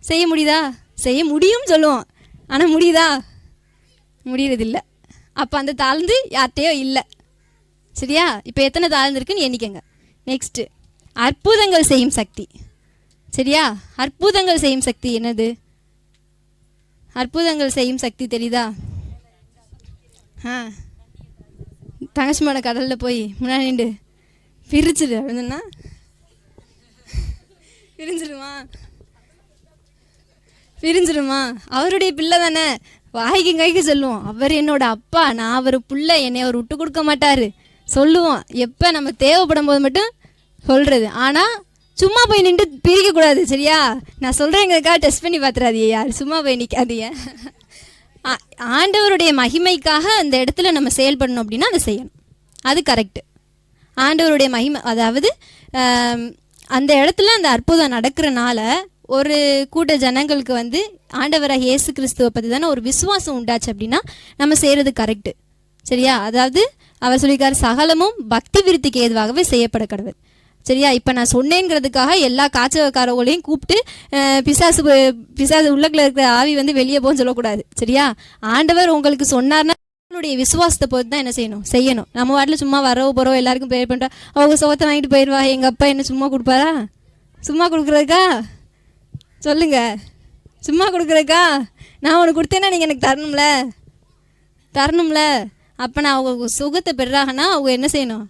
செய்ய முடியுதா? செய்ய முடியும்னு சொல்லுவோம், ஆனால் முடியுதா? முடியறதில்லை. அப்போ அந்த தாழ்ந்து யார்கிட்டையோ இல்லை, சரியா? இப்போ எத்தனை தாழ்ந்து இருக்குன்னு எண்ணிக்கங்க. நெக்ஸ்ட்டு அற்புதங்கள் செய்யும் சக்தி, சரியா? அற்புதங்கள் செய்யும் சக்தி என்னது? அற்புதங்கள் செய்யும் சக்தி தெரியுதா? தங்கச்சிமான கடலில் போய் முன்னாடி நின்று பிரிச்சுடு அப்படின்னா பிரிஞ்சிருமா? அவருடைய பிள்ளை தானே, வாய்க்கு கைக்கு சொல்லுவோம், அவர் என்னோட அப்பா, நான் அவர் பிள்ளை, என்னை அவர் விட்டு கொடுக்க மாட்டார் சொல்லுவோம், எப்போ நம்ம தேவைப்படும் போது மட்டும் சொல்கிறது. ஆனால் சும்மா போய் நின்று பிரிக்கக்கூடாது, சரியா? நான் சொல்கிறேங்கிறதுக்காக டெஸ்ட் பண்ணி பார்த்துறாதீங்க யார், சும்மா போய் நிற்காதீங்க. ஆண்டவருடைய மகிமைக்காக அந்த இடத்துல நம்ம செயல்படணும் அப்படின்னா அதை செய்யணும், அது கரெக்டு. ஆண்டவருடைய மகிமை, அதாவது அந்த இடத்துல அந்த அற்புதம் நடக்கிறனால ஒரு கூட்ட ஜனங்களுக்கு வந்து ஆண்டவராக இயேசு கிறிஸ்துவை பற்றி தானே ஒரு விசுவாசம் உண்டாச்சு அப்படின்னா நம்ம செய்கிறது கரெக்டு, சரியா? அதாவது அவர் சொல்லியிருக்காரு, சகலமும் பக்தி விருத்திக்கு ஏதுவாகவே செய்யப்பட கடவுள், சரியா? இப்போ நான் சொன்னேங்கிறதுக்காக எல்லா காய்ச்சல்காரங்களையும் கூப்பிட்டு பிசாசு உள்ளக்குள்ள இருக்கிற ஆவி வந்து வெளியே போன்னு சொல்லக்கூடாது, சரியா? ஆண்டவர் உங்களுக்கு சொன்னார்னா உங்களுடைய விசுவாசத்தை பொறுத்து தான் என்ன செய்யணும். நம்ம வாட்டில் சும்மா வரவோ போகிறோம் எல்லாருக்கும் ப்ரேயர் பண்ணுறோம், அவங்க சுகத்தை வாங்கிட்டு போயிடுவா, எங்கள் அப்பா என்ன சும்மா கொடுப்பாரா? சும்மா கொடுக்குறதுக்கா சொல்லுங்க, சும்மா கொடுக்குறதுக்கா? நான் உனக்கு கொடுத்தேன்னா நீங்கள் எனக்கு தரணும்ல. அப்போ நான் அவங்க சுகத்தை பெறாங்கன்னா அவங்க என்ன செய்யணும்?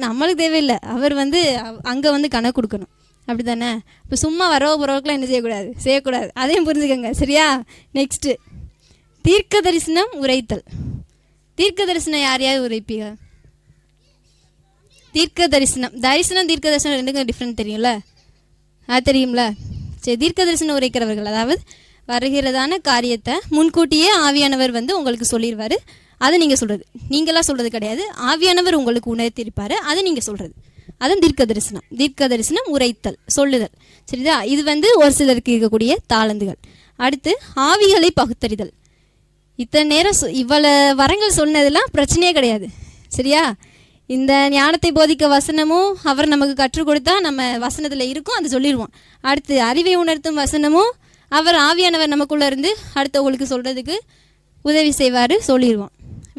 நம்மளுக்கு தேவையில்லை, அவர் வந்து அங்கே வந்து கணக்கு கொடுக்கணும், அப்படி தானே? இப்போ சும்மா வரவோ போகிறவங்களுக்குலாம் என்ன செய்யக்கூடாது, அதையும் புரிஞ்சுக்கோங்க, சரியா? நெக்ஸ்ட்டு, தீர்க்க தரிசனம் உரைத்தல். தீர்க்க தரிசனம் யாரையாவது உரைப்பீங்க? தீர்க்க தரிசனம் தீர்க்க தரிசனம் ரெண்டுக்கும் டிஃப்ரெண்ட் தெரியும்ல, அது தெரியும்ல? சரி, தீர்க்க தரிசனம் உரைக்கிறவர்கள், அதாவது வருகிறதான காரியத்தை முன்கூட்டியே ஆவியானவர் வந்து உங்களுக்கு சொல்லிடுவார், அதை நீங்கள் சொல்கிறது. நீங்களாம் சொல்கிறது கிடையாது, ஆவியானவர் உங்களுக்கு உணர்த்திருப்பார், அதை நீங்கள் சொல்கிறது. அதுவும் தீர்க்க தரிசனம் உரைத்தல், சொல்லுதல், சரிதா? இது வந்து ஒரு சிலருக்கு இருக்கக்கூடிய தாளந்துகள். அடுத்து ஆவிகளை பகுத்தறிதல். இத்தனை நேரம் இவ்வளோ வரங்கள் சொன்னதெல்லாம் பிரச்சனையே கிடையாது, சரியா? இந்த ஞானத்தை போதிக்க வசனமும் அவர் நமக்கு கற்றுக் கொடுத்தா நம்ம வசனத்தில் இருக்கும், அது சொல்லிடுவோம். அடுத்து அறிவை உணர்த்தும் வசனமும் அவர் ஆவியானவர் நமக்குள்ளே இருந்து அடுத்தவங்களுக்கு சொல்கிறதுக்கு உதவி செய்வார், சொல்லிடுவோம்.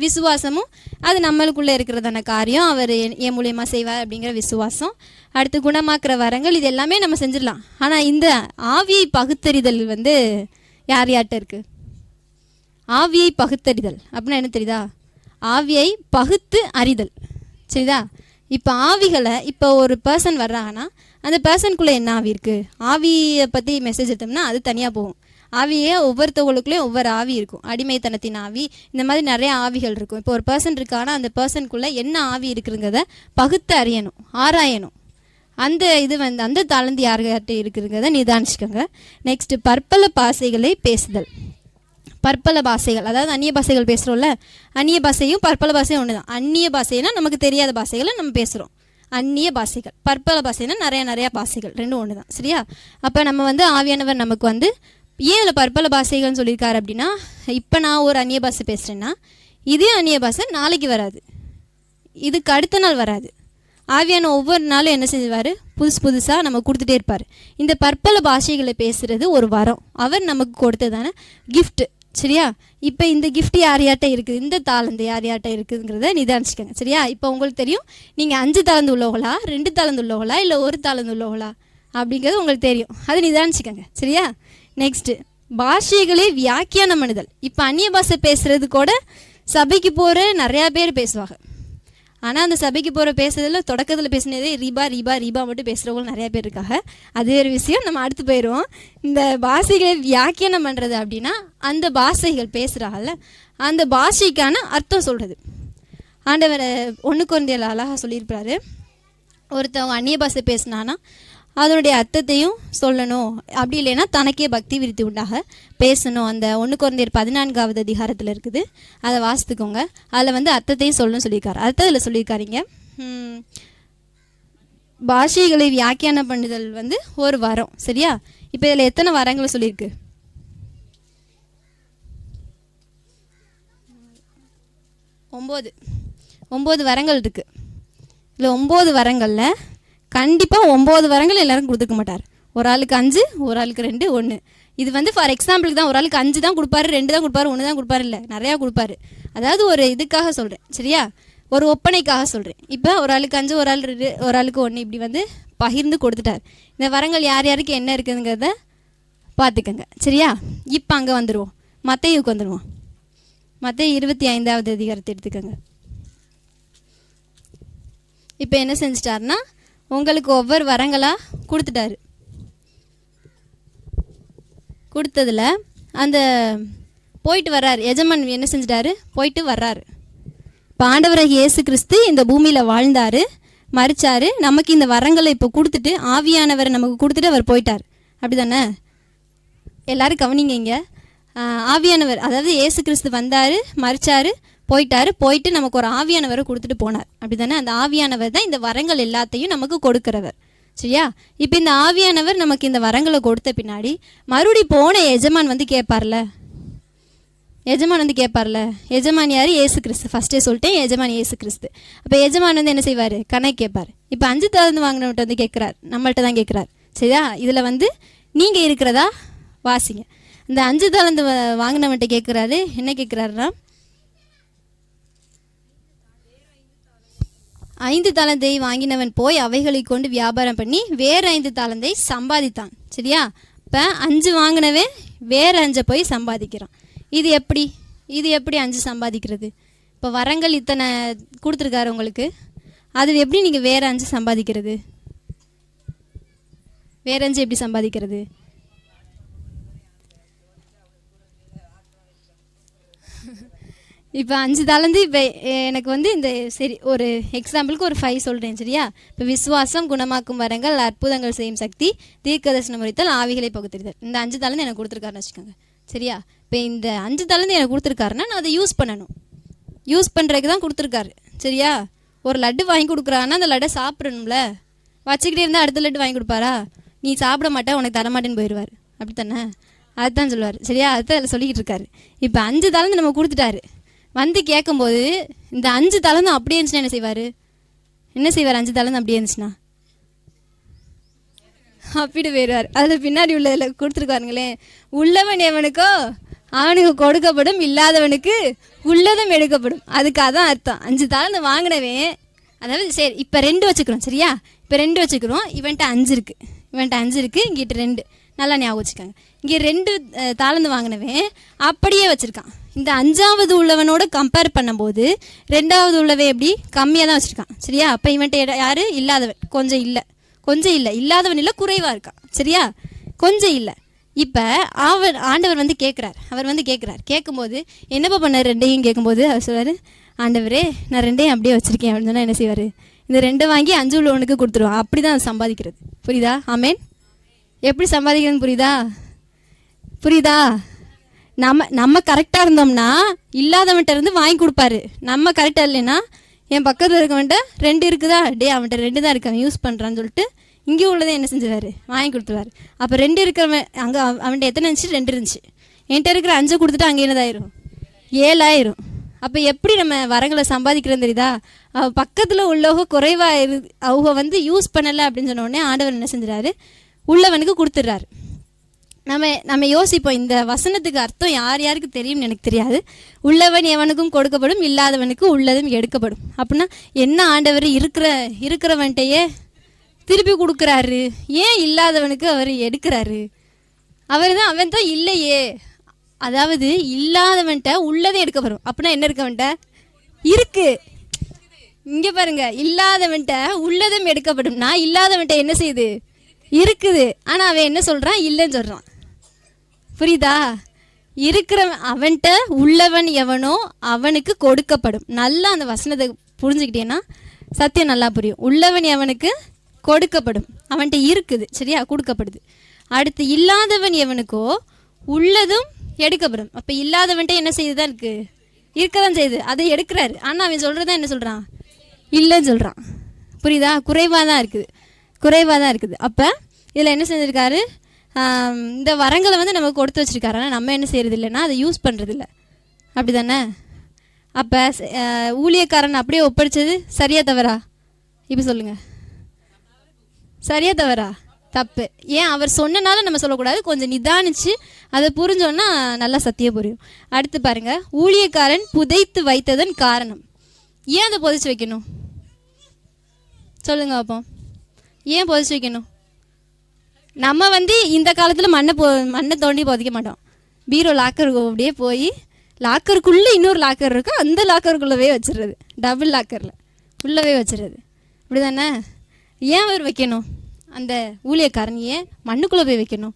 விசுவாசமும் அது நம்மளுக்குள்ளே இருக்கிறதான காரியம், அவர் என் மூலியமாக செய்வார் அப்படிங்கிற விசுவாசம். அடுத்து குணமாக்குற வரங்கள், இது எல்லாமே நம்ம செஞ்சிடலாம். ஆனால் இந்த ஆவியை பகுத்தறிதல் வந்து யார்கிட்ட இருக்குது? ஆவியை பகுத்தறிதல் அப்படின்னா என்ன தெரியுதா? ஆவியை பகுத்து அறிதல், சரிதா? இப்போ ஆவிகளை, இப்போ ஒரு பர்சன் வர்றாங்கன்னா அந்த பர்சனுக்குள்ளே என்ன ஆவி இருக்குது? ஆவியை பற்றி மெசேஜ் எடுத்தோம்னா அது தனியாக போகும். ஆவியே ஒவ்வொருத்தவங்களுக்குள்ளேயும் ஒவ்வொரு ஆவி இருக்கும், அடிமைத்தனத்தின் ஆவி, இந்த மாதிரி நிறைய ஆவிகள் இருக்கும். இப்போ ஒரு பர்சன் இருக்கானா அந்த பர்சனுக்குள்ளே என்ன ஆவி இருக்குங்கிறத பகுத்து அறியணும், ஆராயணும். அந்த இது வந்து அந்த தாளந்து யார்கிட்ட இருக்குங்கிறத நிதானிச்சுக்கோங்க. நெக்ஸ்ட்டு பற்பல பாசைகளை பேசுதல். பற்பல பாஷைகள், அதாவது அந்நிய பாஷைகள் பேசுகிறோம்ல, அந்நிய பாஷையும் பற்பல பாஷையும் ஒன்று தான். அந்நிய பாஷைனா நமக்கு தெரியாத பாஷைகளை நம்ம பேசுகிறோம், அந்நிய பாஷைகள். பற்பல பாஷைனா நிறையா பாஷைகள், ரெண்டும் ஒன்று தான், சரியா? அப்போ நம்ம வந்து ஆவியானவர் நமக்கு வந்து ஏன் இதில் பற்பல பாஷைகள்னு சொல்லியிருக்காரு அப்படின்னா, இப்போ நான் ஒரு அந்நிய பாஷை பேசுகிறேன்னா இதே அந்நிய பாஷை நாளைக்கு வராது, இதுக்கு அடுத்த நாள் வராது. ஆவியான ஒவ்வொரு நாளும் என்ன செஞ்சுவார்? புதுசாக நம்ம கொடுத்துட்டே இருப்பார். இந்த பற்பல பாஷைகளை பேசுகிறது ஒரு வரம், அவர் நமக்கு கொடுத்ததான கிஃப்ட்டு, சரியா? இப்போ இந்த கிஃப்ட் யார்கிட்ட இருக்குது, இந்த தாளந்து யார்கிட்ட இருக்குதுங்கிறத நிதானிச்சுக்கோங்க, சரியா? இப்போ உங்களுக்கு தெரியும் நீங்கள் 5 தாளந்து உள்ளவங்களா, 2 தாளந்து உள்ளவங்களா, இல்லை 1 தாளந்து உள்ளவங்களா அப்படிங்கிறது உங்களுக்கு தெரியும், அது நிதானிச்சுக்கோங்க, சரியா? நெக்ஸ்ட்டு பாஷைகளை வியாக்கியானம் பண்ணுதல். இப்போ அந்நிய பாஷை பேசுகிறது கூட சபைக்கு போகிற நிறையா பேர் பேசுவாங்க. ஆனால் அந்த சபைக்கு போகிற பேசுறதில் தொடக்கத்தில் பேசினதே ரீபா மட்டும் பேசுகிறவங்களும் நிறையா பேர் இருக்காங்க, அது வேறு விஷயம், நம்ம அடுத்து போயிடுவோம். இந்த பாஷைகளை வியாக்கியானம் பண்ணுறது அப்படின்னா அந்த பாஷைகள் பேசுகிறாங்கல்ல அந்த பாஷைக்கான அர்த்தம் சொல்கிறது. ஆண்டவர் 1 கொரிந்தியர் அழகாக சொல்லியிருப்பாரு, ஒருத்தவங்க அந்நிய பாஷை பேசினான்னா அதனுடைய அர்த்தத்தையும் சொல்லணும், அப்படி இல்லைன்னா தனக்கே பக்தி விருத்தி உண்டாக பேசணும். அந்த 1 கொரிந்தியர் 14வது அதிகாரத்தில் இருக்குது, அதை வாசித்துக்கோங்க. அதில் வந்து அர்த்தத்தையும் சொல்லணும்னு சொல்லியிருக்காரு. அர்த்தத்தில் சொல்லியிருக்காருங்க, பாஷைகளை வியாக்கியானம் பண்ணுதல் வந்து ஒரு வரம், சரியா? இப்போ இதில் எத்தனை வரங்களை சொல்லியிருக்கு? 9 வரங்கள் இருக்குது. இல்லை 9 வரங்களில் கண்டிப்பாக 9 வரங்கள் எல்லாருக்கும் கொடுத்துக்க மாட்டார். ஒரு ஆளுக்கு 5, ஒரு ஆளுக்கு 2, 1. இது வந்து ஃபார் எக்ஸாம்பிளுக்கு தான், ஒரு ஆளுக்கு 5 தான் கொடுப்பாரு, 2 தான் கொடுப்பாரு, 1 தான் கொடுப்பாரு, இல்லை நிறையா கொடுப்பாரு. அதாவது ஒரு இதுக்காக சொல்கிறேன், சரியா? ஒரு ஒப்பனைக்காக சொல்கிறேன். இப்போ ஒரு ஆளுக்கு 5, ஒரு ஆள் 2, ஒரு ஆளுக்கு 1, இப்படி வந்து பகிர்ந்து கொடுத்துட்டார். இந்த வரங்கள் யார் யாருக்கு என்ன இருக்குதுங்கிறத பார்த்துக்கங்க, சரியா? இப்போ அங்கே வந்துடுவோம், மத்தேயுக்கு வந்துடுவோம். மத்தேயு 25வது அதிகாரத்தை எடுத்துக்கோங்க. இப்போ என்ன செஞ்சிட்டாருன்னா உங்களுக்கு ஒவ்வொரு வரங்களாக கொடுத்துட்டாரு. கொடுத்ததில் அந்த போயிட்டு வர்றாரு எஜமான், என்ன செஞ்சிட்டாரு? போயிட்டு வர்றாரு. இப்போ ஆண்டவராகிய இயேசு கிறிஸ்து இந்த பூமியில் வாழ்ந்தார், மரிச்சார், நமக்கு இந்த வரங்களை இப்போ கொடுத்துட்டு ஆவியானவரை நமக்கு கொடுத்துட்டு அவர் போயிட்டார். அப்படி தானே? எல்லோரும் கவனிங்க. இங்கே ஆவியானவர், அதாவது இயேசு கிறிஸ்து வந்தார், மரிச்சார், போயிட்டு நமக்கு ஒரு ஆவியானவரை கொடுத்துட்டு போனார். அப்படி தானே? அந்த ஆவியானவர் தான் இந்த வரங்கள் எல்லாத்தையும் நமக்கு கொடுக்கிறவர். சரியா? இப்போ இந்த ஆவியானவர் நமக்கு இந்த வரங்களை கொடுத்த பின்னாடி மறுபடி போன எஜமான் வந்து கேட்பார்ல, எஜமான் யார்? இயேசு கிறிஸ்து. ஃபஸ்ட்டே சொல்லிட்டேன், எஜமான் இயேசு கிறிஸ்து. அப்போ எஜமான் வந்து என்ன செய்வார்? கணக்கு கேட்பார். இப்போ 5 தாலந்து வாங்கினவன்ட்டு வந்து கேட்குறார், நம்மள்ட்ட தான் கேட்குறார். சரியா? இதில் வந்து நீங்கள் இருக்கிறதா வாசிங்க. இந்த 5 தாலந்து வாங்கினவன்ட்ட கேட்குறாரு. என்ன கேட்குறாருன்னா, 5 தாலந்தை வாங்கினவன் போய் அவைகளை கொண்டு வியாபாரம் பண்ணி வேறு 5 தாலந்தை சம்பாதித்தான். சரியா? இப்போ 5 வாங்கினவன் வேறு 5 போய் சம்பாதிக்கிறான். இது எப்படி 5 சம்பாதிக்கிறது? இப்போ வரங்கள் இத்தனை கொடுத்துருக்காரு உங்களுக்கு, அது எப்படி நீங்கள் வேறு 5 சம்பாதிக்கிறது? வேறு 5 எப்படி சம்பாதிக்கிறது? இப்போ 5 தாலந்து, இப்போ எனக்கு வந்து இந்த சரி ஒரு எக்ஸாம்பிளுக்கு ஒரு 5 சொல்கிறேன். சரியா? இப்போ விசுவாசம், குணமாக்கும் வரங்கள், அற்புதங்கள் செய்யும் சக்தி, தீர்க்கதரிசனம் உரைத்தல், ஆவிகளை பகுத்தறிதல், இந்த 5 தாலந்து எனக்கு கொடுத்துருக்காருன்னு வச்சுக்கோங்க. சரியா? இப்போ இந்த 5 தாலந்து எனக்கு கொடுத்துருக்காருன்னா நான் அதை யூஸ் பண்ணணும். யூஸ் பண்ணுறதுக்கு தான் கொடுத்துருக்காரு. சரியா? ஒரு லட்டு வாங்கி கொடுக்குறான்னா அந்த லட்டை சாப்பிடணும்ல. வச்சுக்கிட்டே இருந்தால் அடுத்த லட்டு வாங்கி கொடுப்பாரா? நீ சாப்பிட மாட்டேன், உனக்கு தரமாட்டேன்னு போயிடுவார். அப்படி தானே? அதுதான் சொல்லுவார். சரியா? அதுதான் அதில் சொல்லிக்கிட்டு இருக்காரு. இப்போ 5 தாலந்து நம்ம கொடுத்துட்டாரு. வந்து கேட்கும்போது இந்த 5 தாலந்து அப்படியே இருந்துச்சுன்னா என்ன செய்வார்? 5 தாலந்து அப்படியே இருந்துச்சுன்னா அப்படி போயிடுவார். அதில் பின்னாடி உள்ளதில் கொடுத்துருக்காருங்களே, உள்ளவன் எவனுக்கோ அவனுக்கு கொடுக்கப்படும், இல்லாதவனுக்கு உள்ளதும் எடுக்கப்படும். அதுக்கு அதான் அர்த்தம். 5 தாலந்து வாங்கினவன், அதாவது சரி இப்போ 2 வச்சுக்கிறோம். சரியா? இப்போ 2 வச்சுக்கிறோம். இவன்ட்ட 5 இருக்குது, இங்கிட்ட 2. நல்லா ஞாபகம் வச்சுக்காங்க. இங்கே 2 தாலந்து வாங்கினவன் அப்படியே வச்சுருக்கான். இந்த 5ஆவது உள்ளவனோட கம்பேர் பண்ணும்போது 2ஆவது உள்ளவன் எப்படி கம்மியாக தான் வச்சுருக்கான். சரியா? அப்போ இவன்ட்ட யார்? இல்லாதவன். கொஞ்சம் இல்லை, இல்லாதவன் இல்லை, குறைவாக இருக்கான். சரியா? கொஞ்சம் இல்லை. இப்போ ஆண்டவர் வந்து கேட்குறார். கேட்கும்போது என்னப்பா பண்ணார்? 2ஐயும் கேட்கும்போது அவர் சொல்வார், ஆண்டவரே நான் 2ஐயும் அப்படியே வச்சுருக்கேன் அப்படின்னு சொன்னால் என்ன செய்வார்? இந்த 2 வாங்கி 5 உள்ளவனுக்கு கொடுத்துருவான். அப்படி தான் சம்பாதிக்கிறது. புரியுதா? ஆமேன். எப்படி சம்பாதிக்கிறதுன்னு புரியுதா? நம்ம கரெக்டாக இருந்தோம்னா இல்லாதவன்கிட்ட இருந்து வாங்கி கொடுப்பாரு. நம்ம கரெக்டாக இல்லைன்னா, என் பக்கத்தில் இருக்கவன்ட்ட 2 இருக்குதா, அவன்கிட்ட 2 தான் இருக்கு, அவன் யூஸ் பண்ணுறான்னு சொல்லிட்டு இங்கே உள்ளதை என்ன செஞ்சுருவார்? வாங்கி கொடுத்துருவார். அப்போ 2 இருக்கிறவன் அங்கே அவன்கிட்ட எத்தனை இருந்துச்சு? 2 இருந்துச்சு. என்கிட்ட இருக்கிற 5 கொடுத்துட்டு அங்கே என்னதாயிரும்? 7 அப்போ எப்படி நம்ம வரங்களை சம்பாதிக்கிறோன்னு தெரியுதா? பக்கத்தில் உள்ளவங்க குறைவாக அவங்க வந்து யூஸ் பண்ணலை அப்படின்னு சொன்ன உடனே ஆண்டவர் என்ன செஞ்சுறாரு? உள்ளவனுக்கு கொடுத்துட்றாரு. நம்ம யோசிப்போம், இந்த வசனத்துக்கு அர்த்தம் யாருக்கு தெரியும்னு எனக்கு தெரியாது. உள்ளவன் எவனுக்கும் கொடுக்கப்படும், இல்லாதவனுக்கு உள்ளதும் எடுக்கப்படும். அப்படின்னா என்ன? ஆண்டவர் இருக்கிறவன்ட்டையே திருப்பி கொடுக்குறாரு, ஏன் இல்லாதவனுக்கு அவர் எடுக்கிறாரு? அவன் தான் இல்லையே. அதாவது இல்லாதவன்ட்ட உள்ளதும் எடுக்கப்படும். அப்படின்னா என்ன இருக்கவன்ட்ட இருக்கு? இங்கே பாருங்க, இல்லாதவன்ட்ட உள்ளதும் எடுக்கப்படும்னா இல்லாதவன்ட்ட என்ன செய்யுது? இருக்குது. ஆனால் அவன் என்ன சொல்கிறான்? இல்லைன்னு சொல்கிறான். புரியுதா? இருக்கிறவன் அவன்கிட்ட உள்ளவன் எவனோ அவனுக்கு கொடுக்கப்படும். நல்லா அந்த வசனத்தை புரிஞ்சுக்கிட்டேன்னா சத்தியம் நல்லா புரியும். உள்ளவன் எவனுக்கு கொடுக்கப்படும், அவன்கிட்ட இருக்குது. சரியா? கொடுக்கப்படுது. அடுத்து இல்லாதவன் எவனுக்கோ உள்ளதும் எடுக்கப்படும். அப்போ இல்லாதவன்கிட்ட என்ன செய்யுதுதான் இருக்கதான் செய்யுது, அதை எடுக்கிறாரு. ஆனால் அவன் சொல்கிறதான் என்ன சொல்கிறான்? இல்லைன்னு சொல்கிறான். புரியுதா? குறைவாக தான் இருக்குது. அப்போ இதில் என்ன செஞ்சுருக்காரு? இந்த வரங்களை வந்து நமக்கு கொடுத்து வச்சுருக்காரு. ஆனால் நம்ம என்ன செய்கிறது இல்லைன்னா அதை யூஸ் பண்ணுறதில்ல. அப்படி தானே? அப்போ ஊழியக்காரன் அப்படியே ஒப்படைச்சது சரியா தவறா? இப்போ சொல்லுங்கள், சரியா தவறா? தப்பு. ஏன்? அவர் சொன்னனால நம்ம சொல்லக்கூடாது, கொஞ்சம் நிதானித்து அதை புரிஞ்சோன்னா நல்லா சத்தியம் புரியும். அடுத்து பாருங்கள், ஊழியக்காரன் புதைத்து வைத்ததன் காரணம். ஏன் அதை புதைச்சி வைக்கணும்? சொல்லுங்க அப்போ. ஏன் புதைச்சி வைக்கணும்? நம்ம வந்து இந்த காலத்தில் மண்ணை தோண்டி புதைக்க மாட்டோம். பீரோ லாக்கருக்கு அப்படியே போய் லாக்கருக்குள்ளே இன்னொரு லாக்கர் இருக்கும், அந்த லாக்கருக்குள்ளவே வச்சிடுறது. டபுள் லாக்கரில் உள்ளவே வச்சிடுறது. அப்படி தானே? ஏன் அவர் வைக்கணும்? அந்த ஊழியக்காரன் ஏன் மண்ணுக்குள்ளே போய் வைக்கணும்?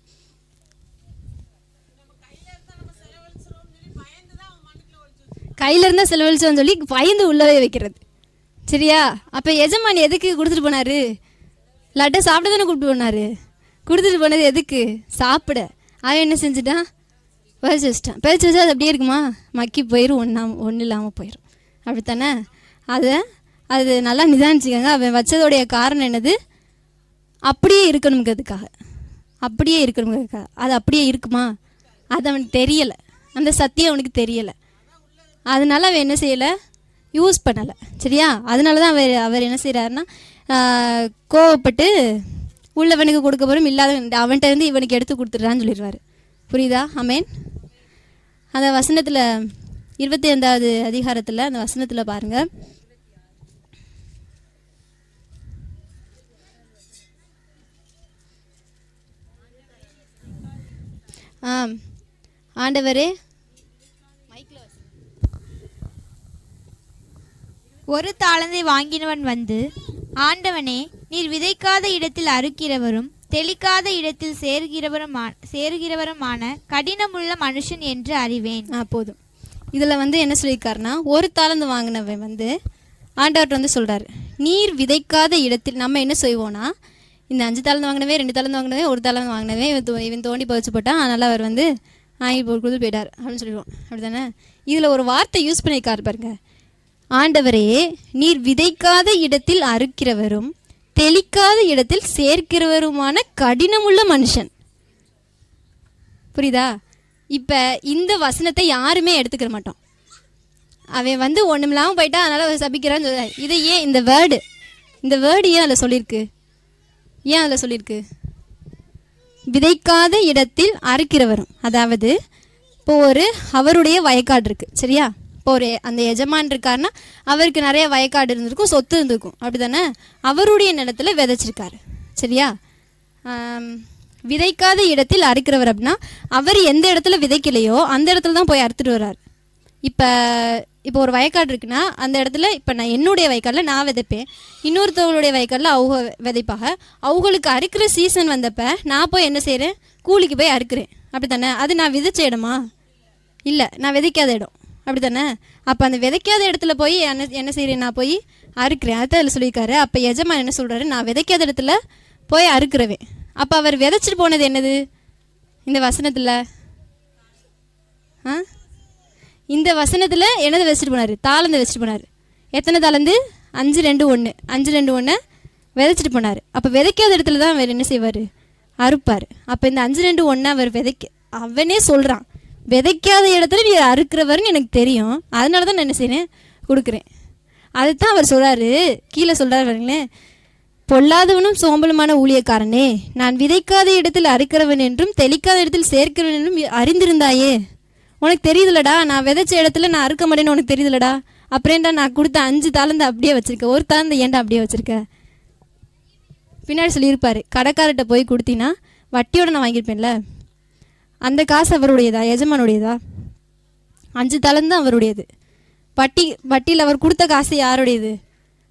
கையில் இருந்தால் செலவழிச்சோன்னு சொல்லி பயந்து உள்ளவே வைக்கிறது. சரியா? அப்போ எஜமான் எதுக்கு கொடுத்துட்டு போனார்? லட்டை சாப்பிட தானே கூப்பிட்டு போனார். கொடுத்துட்டு போனது எதுக்கு? சாப்பிட. அவன் என்ன செஞ்சுட்டான்? பறிச்சு வச்சிட்டான். பறிச்சு வச்சா அது அப்படியே இருக்குமா? மக்கி போயிடும், ஒன்றும் இல்லாமல் போயிடும். அப்படித்தானே? அது நல்லா நிதானிச்சுக்கோங்க. அவன் வச்சதோடைய காரணம் என்னது? அப்படியே இருக்கணுங்கிறதுக்காக. அப்படியே இருக்கணுங்கிறதுக்காக. அது அப்படியே இருக்குமா? அது அவனுக்கு தெரியலை. அந்த சத்தியம் அவனுக்கு தெரியலை. அதனால அவன் என்ன செய்யலை? யூஸ் பண்ணலை. சரியா? அதனால தான் அவர் என்ன செய்கிறாருன்னா, கோவப்பட்டு உள்ளவனுக்கு கொடுக்க போகிறோம், இல்லாத அவன்கிட்ட இருந்து இவனுக்கு எடுத்து கொடுத்துட்றான்னு சொல்லிடுவார். புரியுதா? ஆமேன். அந்த வசனத்தில் 25வது அதிகாரத்தில் அந்த வசனத்தில் பாருங்கள். ஆண்டவரே, ஒரு தாளந்தை வாங்கினவன் வந்து, ஆண்டவனே, நீர் விதைக்காத இடத்தில் அறுக்கிறவரும் தெளிக்காத இடத்தில் சேருகிறவருமான கடினமுள்ள மனுஷன் என்று அறிவேன். போதும். இதில் என்ன சொல்லியிருக்காருன்னா, ஒரு தாளந்து வாங்கினவன் ஆண்டவர்கிட்ட சொல்கிறாரு, நீர் விதைக்காத இடத்தில். நம்ம என்ன செய்வோன்னா, இந்த 5 தாளந்து வாங்கினவே, 2 தாளந்து வாங்கினவே, 1 தாளந்து வாங்கினவே, இவன் தோண்டி பதிச்சு போட்டான், அதனால் அவர் வாங்கி கொடுத்து போயிட்டார் அப்படின்னு சொல்லிடுவோம். அப்படி தானே? இதில் ஒரு வார்த்தை யூஸ் பண்ணியிருக்காரு பாருங்க. ஆண்டவரே, நீர் விதைக்காத இடத்தில் அறுக்கிறவரும் தெளிக்காத இடத்தில் சேர்க்கிறவருமான கடினமுள்ள மனுஷன். புரியுதா? இப்போ இந்த வசனத்தை யாருமே எடுத்துக்கிற மாட்டோம். அவன் ஒன்றுமில்லாமல் போயிட்டா, அதனால் அவர் சபிக்கிறான்னு சொல்கிறார். இதை ஏன் இந்த வேர்டு ஏன் அதில் சொல்லியிருக்கு? விதைக்காத இடத்தில் அறுக்கிறவரும். அதாவது இப்போ அவருடைய வயக்காடு இருக்குது. சரியா? இப்போ அந்த எஜமான் இருக்காருன்னா அவருக்கு நிறைய வயக்காடு இருந்திருக்கும், சொத்து இருந்திருக்கும். அப்படி தானே? அவருடைய நிலத்தில் விதைச்சிருக்காரு. சரியா? விதைக்காத இடத்தில் அறுக்கிறவர் அப்படின்னா அவர் எந்த இடத்துல விதைக்கலையோ அந்த இடத்துல தான் போய் அறுத்துட்டு வர்றார். இப்போ ஒரு வயக்காடு இருக்குன்னா அந்த இடத்துல இப்போ நான் என்னுடைய வயக்காடில் நான் விதைப்பேன், இன்னொருத்தவங்களுடைய வயக்காடில் அவங்க விதைப்பாங்க. அவங்களுக்கு அறுக்கிற சீசன் வந்தப்போ நான் போய் என்ன செய்கிறேன்? கூலிக்கு போய் அறுக்கிறேன். அப்படி தானே? அது நான் விதைச்ச இடமா? இல்லை, நான் விதைக்காத இடம். அப்படி தானே? அப்போ அந்த விதைக்காத இடத்துல போய் என்ன செய்கிறேன்? நான் போய் அறுக்கிறேன். அதுதான் அதில் சொல்லியிருக்காரு. அப்போ எஜமான் என்ன சொல்கிறாரு? நான் விதைக்காத இடத்துல போய் அறுக்கிறவேன். அப்போ அவர் விதைச்சிட்டு போனது என்னது இந்த வசனத்தில்? இந்த வசனத்தில் என்னது வச்சுட்டு போனார்? தாளந்து வச்சுட்டு போனார். எத்தனை தாளந்து? 5, 2, 1. 5, 2, 1 விதைச்சிட்டு போனார். அப்போ விதைக்காத இடத்துல தான் அவர் என்ன செய்வார்? அறுப்பார். அப்போ இந்த 5, 2, 1 அவர் அவனே சொல்கிறான், விதைக்காத இடத்துல நீ அறுக்கிறவர்னு எனக்கு தெரியும், அதனால தான் நான் என்ன செய்கிறேன்? கொடுக்குறேன். அதுதான் அவர் சொல்கிறாரு. கீழே சொல்கிறார் பாருங்களேன், பொல்லாதவனும் சோம்பலுமான ஊழியக்காரனே, நான் விதைக்காத இடத்தில் அறுக்கிறவன் என்றும் தெளிக்காத இடத்தில் சேர்க்கிறவன் என்றும் அறிந்திருந்தாயே. உனக்கு தெரியுதுலடா, நான் விதைச்ச இடத்துல நான் அறுக்க மாட்டேன்னு உனக்கு தெரியுதுலடா. அப்புறம்டா நான் கொடுத்த 5 தாளந்து அப்படியே வச்சுருக்கேன், ஒரு தாளந்து ஏன்டா அப்படியே வச்சுருக்க? பின்னாடி சொல்லியிருப்பார், கடைக்காரர்கிட்ட போய் கொடுத்தீங்கன்னா வட்டியோட நான் வாங்கியிருப்பேன்ல, அந்த காசு அவருடையதா எஜமானுடையதா? 5 தாளந்து அவருடையது. வட்டியில் அவர் கொடுத்த காசு யாருடையது?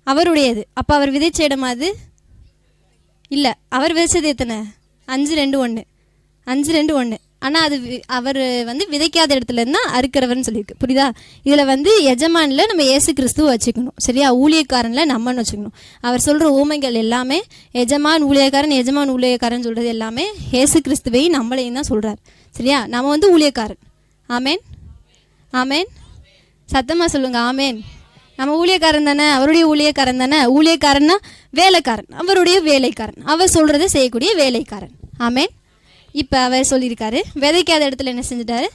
அவருடையது. அப்போ அவர் விதைச்ச இடமா அது? இல்லை, அவர் விதைச்சது எத்தனை? 5, 2, 1. 5, 2, 1. ஆனால் அது அவர் விதைக்காத இடத்துல இருந்தால் அறுக்கிறவர்னு சொல்லியிருக்கு. புரியுதா? இதில் எஜமானில் நம்ம இயேசு கிறிஸ்துவ வச்சுக்கணும். சரியா? ஊழியக்காரனில் நம்மன்னு வச்சுக்கணும். அவர் சொல்கிற ஊமைகள் எல்லாமே எஜமான் ஊழியக்காரன் சொல்கிறது எல்லாமே இயேசு கிறிஸ்துவையும் நம்மளையும் தான் சொல்கிறார். சரியா? நம்ம ஊழியக்காரன். ஆமேன், ஆமேன். சத்தமாக சொல்லுங்கள், ஆமேன். நம்ம ஊழியக்காரன் தானே, அவருடைய ஊழியக்காரன் தானே. ஊழியக்காரன்னா வேலைக்காரன், அவருடைய வேலைக்காரன், அவர் சொல்கிறத செய்யக்கூடிய வேலைக்காரன். ஆமேன். இப்போ அவர் சொல்லியிருக்காரு, விதைக்காத இடத்துல என்ன செஞ்சுட்டாரு?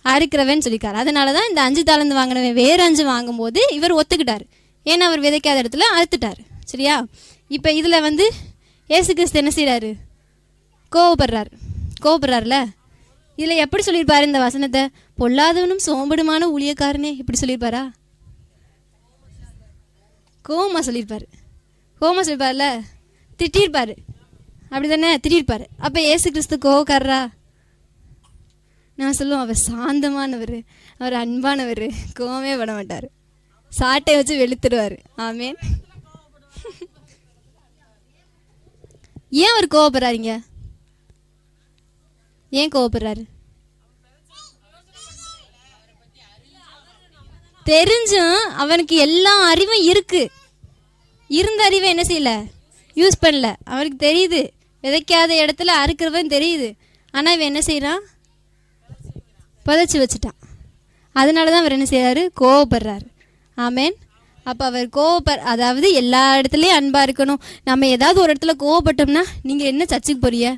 அறுக்கிறவன் சொல்லியிருக்காரு. அதனால தான் இந்த 5 தாளந்து வாங்கினவன் வேறு 5 வாங்கும்போது இவர் ஒத்துக்கிட்டார். ஏன்னா அவர் விதைக்காத இடத்துல அறுத்துட்டார். சரியா? இப்போ இதில் இயேசு கிறிஸ்து என்ன செய்கிறாரு? கோவப்படுறாருல. இதில் எப்படி சொல்லியிருப்பாரு இந்த வசனத்தை? பொல்லாதவனும் சோம்படுமான ஊழியக்காரனே, இப்படி சொல்லியிருப்பாரா? கோவமாக சொல்லியிருப்பார்ல, திட்டியிருப்பார். அப்படி தானே? திட்டியிருப்பார். அப்போ ஏசு கிறிஸ்து கோவக்காரரா? நான் சொல்லுவோம், அவர் சாந்தமானவர், அவர் அன்பானவர், கோவமே பட மாட்டார், சாட்டை வச்சு வெளுத்துடுவார். ஆமேன். ஏன் அவர் கோவப்படுறாருங்க? ஏன் கோவப்படுறாரு? தெரிஞ்சும் அவனுக்கு எல்லா அறிவும் இருக்குது, இருந்த அறிவை என்ன செய்யல, யூஸ் பண்ணல. அவனுக்கு தெரியுது விதைக்காத இடத்துல அறுக்கிறவன் தெரியுது. ஆனால் இவன் என்ன செய்கிறான், புதைச்சி வச்சுட்டான். அதனால தான் அவர் என்ன செய்கிறாரு, கோவப்படுறாரு. ஆமேன். அப்போ அவர் அதாவது எல்லா இடத்துலையும் அன்பாக இருக்கணும். நம்ம ஏதாவது ஒரு இடத்துல கோவப்பட்டோம்னா, நீங்கள் என்ன சர்ச்சுக்கு போறியா,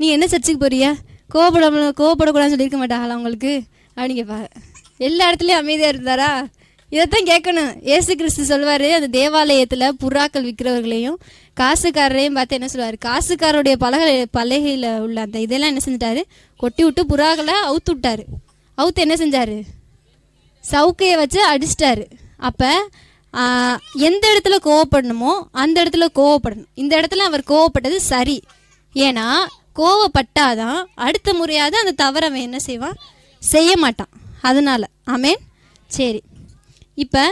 நீங்கள் என்ன சர்ச்சுக்கு போறியா, கோவப்படக்கூடாதுன்னு சொல்லியிருக்க மாட்டாங்களா உங்களுக்கு அப்படின்னு கேட்பாங்க. எல்லா இடத்துலையும் அமைதியாக இருந்தாரா, இதைத்தான் கேட்கணும். ஏசு கிறிஸ்து சொல்வார், அந்த தேவாலயத்தில் புறாக்கள் விற்கிறவர்களையும் காசுக்காரரையும் பார்த்து என்ன சொல்லுவார், காசுக்காரருடைய பலகையில் உள்ள அந்த இதெல்லாம் என்ன செஞ்சிட்டாரு, கொட்டி விட்டு புறாக்களை அவுத்து விட்டார். அவுத்து என்ன செஞ்சார், சவுக்கையை வச்சு அடிச்சிட்டாரு. அப்போ எந்த இடத்துல கோவப்படணுமோ அந்த இடத்துல கோவப்படணும். இந்த இடத்துல அவர் கோவப்பட்டது சரி. ஏன்னா கோவப்பட்டாதான் அடுத்த முறையாவது அந்த தவறை அவன் என்ன செய்வான், செய்ய மாட்டான். அதனால் ஆமேன். சரி, இப்போ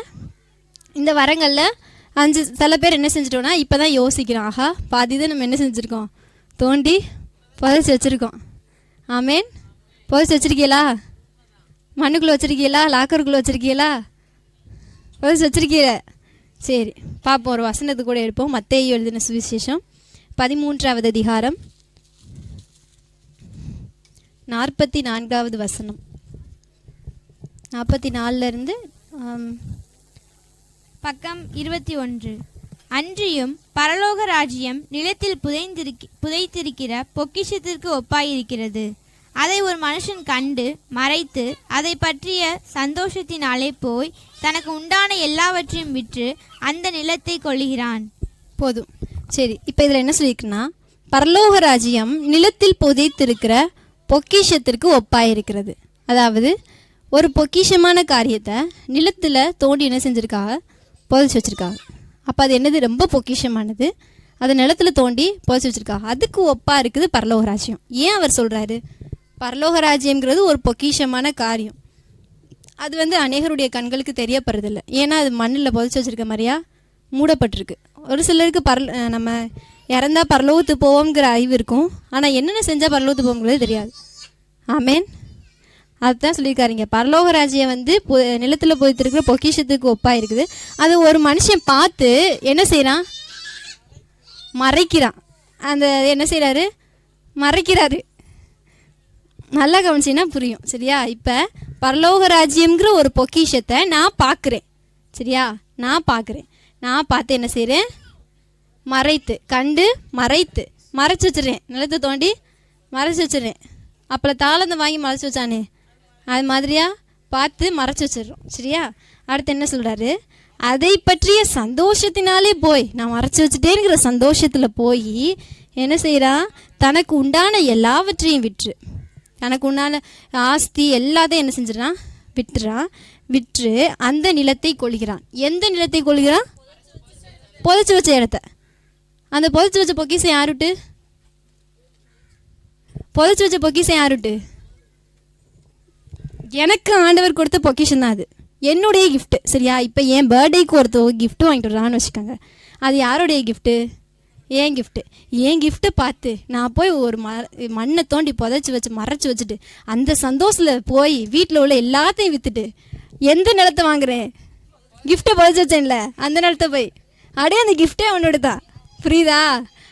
இந்த வரங்களில் சில பேர் என்ன செஞ்சிட்டோன்னா இப்போ தான் யோசிக்கிறோம், ஆஹா பாதி தான் நம்ம என்ன செஞ்சுருக்கோம், தோண்டி புதைச்சி வச்சுருக்கோம். ஆமேன். புதைச்சி வச்சுருக்கீங்களா, மண்ணுக்குள்ளே வச்சுருக்கீங்களா, லாக்கருக்குள்ளே வச்சுருக்கீங்களா, புதைச்சி வச்சுருக்கீங்க. சரி, பார்ப்போம். ஒரு வசனத்து கூட எடுப்போம். மத்தேயு எழுதின சுவிசேஷம் 13வது அதிகாரம் 44வது வசனம். 44 பக்கம் 21. அன்றியும் பரலோக ராஜ்யம் நிலத்தில் புதைத்திருக்கிற பொக்கிஷத்திற்கு ஒப்பாயிருக்கிறது. அதை ஒரு மனுஷன் கண்டு மறைத்து அதை பற்றிய சந்தோஷத்தினாலே போய் தனக்கு உண்டான எல்லாவற்றையும் விற்று அந்த நிலத்தை கொள்ளுகிறான். போதும். சரி, இப்போ இதில் என்ன சொல்லியிருக்குன்னா, பரலோக ராஜ்யம் நிலத்தில் புதைத்திருக்கிற பொக்கிஷத்திற்கு ஒப்பாயிருக்கிறது. அதாவது ஒரு பொக்கிஷமான காரியத்தை நிலத்தில் தோண்டி என்ன செஞ்சுருக்காங்க, புதைச்சி வச்சுருக்காங்க. அப்போ அது என்னது, ரொம்ப பொக்கிஷமானது, அதை நிலத்தில் தோண்டி புதைச்சி வச்சுருக்காங்க. அதுக்கு ஒப்பாக இருக்குது பரலோக ராஜ்யம். ஏன் அவர் சொல்கிறாரு, பரலோக ராஜ்யம்ங்கிறது ஒரு பொக்கிஷமான காரியம். அது அநேகருடைய கண்களுக்கு தெரியப்படுறதில்லை. ஏன்னா அது மண்ணில் புதைச்சி வச்சுருக்க மாதிரியா மூடப்பட்டிருக்கு. ஒரு சிலருக்கு நம்ம இறந்தா பரலோகத்துக்கு போவோங்கிற அறிவு இருக்கும், ஆனால் என்னென்ன செஞ்சால் பரலோகத்துக்கு போவோங்கிறது தெரியாது. ஆமேன். அதுதான் சொல்லியிருக்காருங்க, பரலோக ராஜ்யம் நிலத்தில் போய்த்திருக்கிற பொக்கிஷத்துக்கு ஒப்பாக இருக்குது. அது ஒரு மனுஷன் பார்த்து என்ன செய்கிறான், மறைக்கிறான். அந்த என்ன செய்கிறாரு, மறைக்கிறாரு. நல்லா கவனிச்சின்னா புரியும். சரியா? இப்போ பரலோக ராஜ்யம்ங்கிற ஒரு பொக்கிஷத்தை நான் பார்க்குறேன். சரியா? நான் பார்த்து என்ன செய்கிறேன், மறைச்சு வச்சிடுறேன். நிலத்தை தோண்டி மறைச்சி வச்சிடுறேன். அப்போ தாளந்தை வாங்கி மறைச்சி வச்சானே, அது மாதிரியா பார்த்து மறைச்சி வச்சிடுறோம். சரியா? அடுத்து என்ன சொல்கிறாரு, அதை பற்றிய சந்தோஷத்தினாலே போய், நான் மறைச்சி வச்சுட்டேங்கிற சந்தோஷத்தில் போய் என்ன செய்கிறான், தனக்கு உண்டான எல்லாவற்றையும் விற்று, தனக்கு உண்டான ஆஸ்தி எல்லாத்தையும் என்ன செஞ்சிடறான், விற்று அந்த நிலத்தை கொள்கிறான். எந்த நிலத்தை கொள்கிறான், புதைச்சி வச்ச இடத்த. அந்த புதைச்சி வச்ச பொக்கிஷம் யாருட்டு, புதைச்சி வச்ச பொக்கிஷம் யாருட்டு, எனக்கு ஆண்டவர் கொடுத்த பொக்கிஷன் தான் அது, என்னுடைய கிஃப்ட்டு. சரியா? இப்போ என் பர்த்டேக்கு ஒருத்தர் கிஃப்ட்டு வாங்கிட்டு வரான்னு வச்சுக்கோங்க, அது யாருடைய கிஃப்ட்டு, என் கிஃப்ட்டை பார்த்து நான் போய் ஒரு மண்ணை தோண்டி புதைச்சி வச்சு மறைச்சி வச்சுட்டு அந்த சந்தோஷத்தில் போய் வீட்டில் உள்ள எல்லாத்தையும் விற்றுட்டு எந்த நிலத்தை வாங்குறேன், கிஃப்ட்டை புதைச்சி வச்சேன்ல அந்த நிலத்தை போய் அப்படியே அந்த கிஃப்டே அவனோட தான். புரியுதா?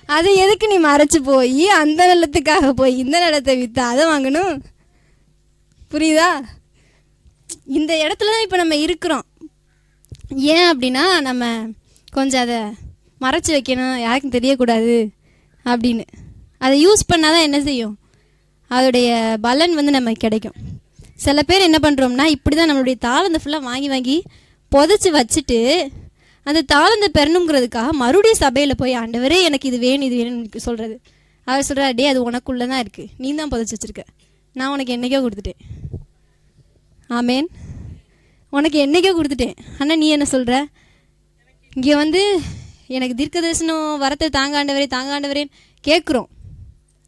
அதை எதுக்கு நீ மறைச்சி போய் அந்த நிலத்துக்காக போய் இந்த நிலத்தை விற்று அதை வாங்கணும்? புரியுதா? இந்த இடத்துல தான் இப்போ நம்ம இருக்கிறோம். ஏன் அப்படின்னா நம்ம கொஞ்சம் அதை மறைச்சி வைக்கணும், யாருக்கும் தெரியக்கூடாது அப்படின்னு. அதை யூஸ் பண்ணால் தான் என்ன செய்யும், அதோடைய பலன் நமக்கு கிடைக்கும். சில பேர் என்ன பண்ணுறோம்னா, இப்படி தான் நம்மளுடைய தாளந்தை ஃபுல்லாக வாங்கி புதைச்சி வச்சுட்டு அந்த தாளந்தை பெறணுங்கிறதுக்காக மறுபடியும் சபையில் போய் ஆண்டவரே எனக்கு இது வேணும்னு சொல்கிறது. அவர் சொல்கிறார், டே அது உனக்குள்ளே தான் இருக்குது, நீ தான் புதைச்சி வச்சுருக்க, நான் உனக்கு என்றைக்கோ கொடுத்துட்டேன். ஆமேன். உனக்கு என்றைக்கோ கொடுத்துட்டேன். ஆனால் நீ என்ன சொல்கிற, இங்கே எனக்கு தீர்க்க தரிசனம் வரத்தை தாங்காண்டவரேன்னு கேட்குறோம்,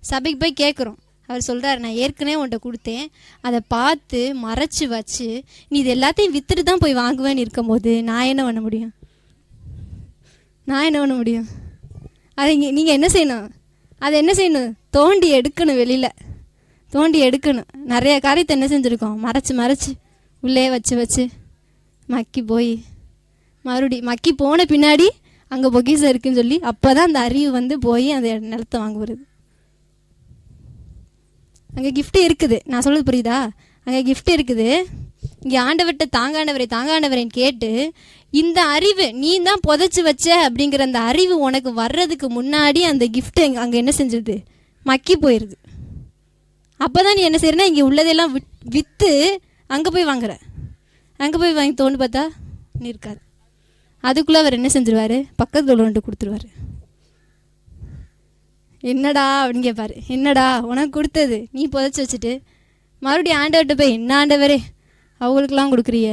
சபைக்கு போய் கேட்குறோம். அவர் சொல்கிறார், நான் ஏற்கனவே உன்கிட்ட கொடுத்தேன், அதை பார்த்து மறைச்சி வச்சு நீ இது எல்லாத்தையும் விற்றுட்டு தான் போய் வாங்குவேன்னு இருக்கும்போது நான் என்ன பண்ண முடியும்? அதை நீங்கள் என்ன செய்யணும், என்ன செய்யணும், தோண்டி எடுக்கணும், வெளியில் தோண்டி எடுக்கணும். நிறைய காரியத்தை என்ன செஞ்சுருக்கோம், மறைச்சி உள்ளே வச்சு மக்கி போய் மக்கி போன பின்னாடி அங்கே பொக்கிஷம் இருக்குன்னு சொல்லி அப்போ தான் அந்த அறிவு வந்து போய் அந்த நிலத்தை வாங்க வருது. அங்கே கிஃப்ட் இருக்குது. நான் சொல்கிறது புரியுதா? அங்கே கிஃப்ட் இருக்குது. இங்கே ஆண்டவர்கிட்ட தாங்காண்டவரேன்னு கேட்டு இந்த அறிவு நீ தான் புதைச்சி வச்ச அப்படிங்கிற அந்த அறிவு உனக்கு வர்றதுக்கு முன்னாடி அந்த கிஃப்ட் அங்கே என்ன செஞ்சுது? மக்கி போயிடுது. அப்போ தான் நீ என்ன செய்யறனா இங்கே உள்ளதெல்லாம் விற்று அங்கே போய் வாங்குற. அங்கே போய் வாங்கி தோண்டு பார்த்தா நீ இருக்காது. அதுக்குள்ளே அவர் என்ன செஞ்சிருவார்? பக்கத்தில் உள்ளவன்ட்டு கொடுத்துருவார். என்னடா அப்படின்னு கேட்பார். என்னடா உனக்கு கொடுத்தது நீ புதைச்சி வச்சுட்டு மறுபடியும் ஆண்டவர்கிட்ட போய் என்ன ஆண்டவரே அவங்களுக்கெல்லாம் கொடுக்குறிய,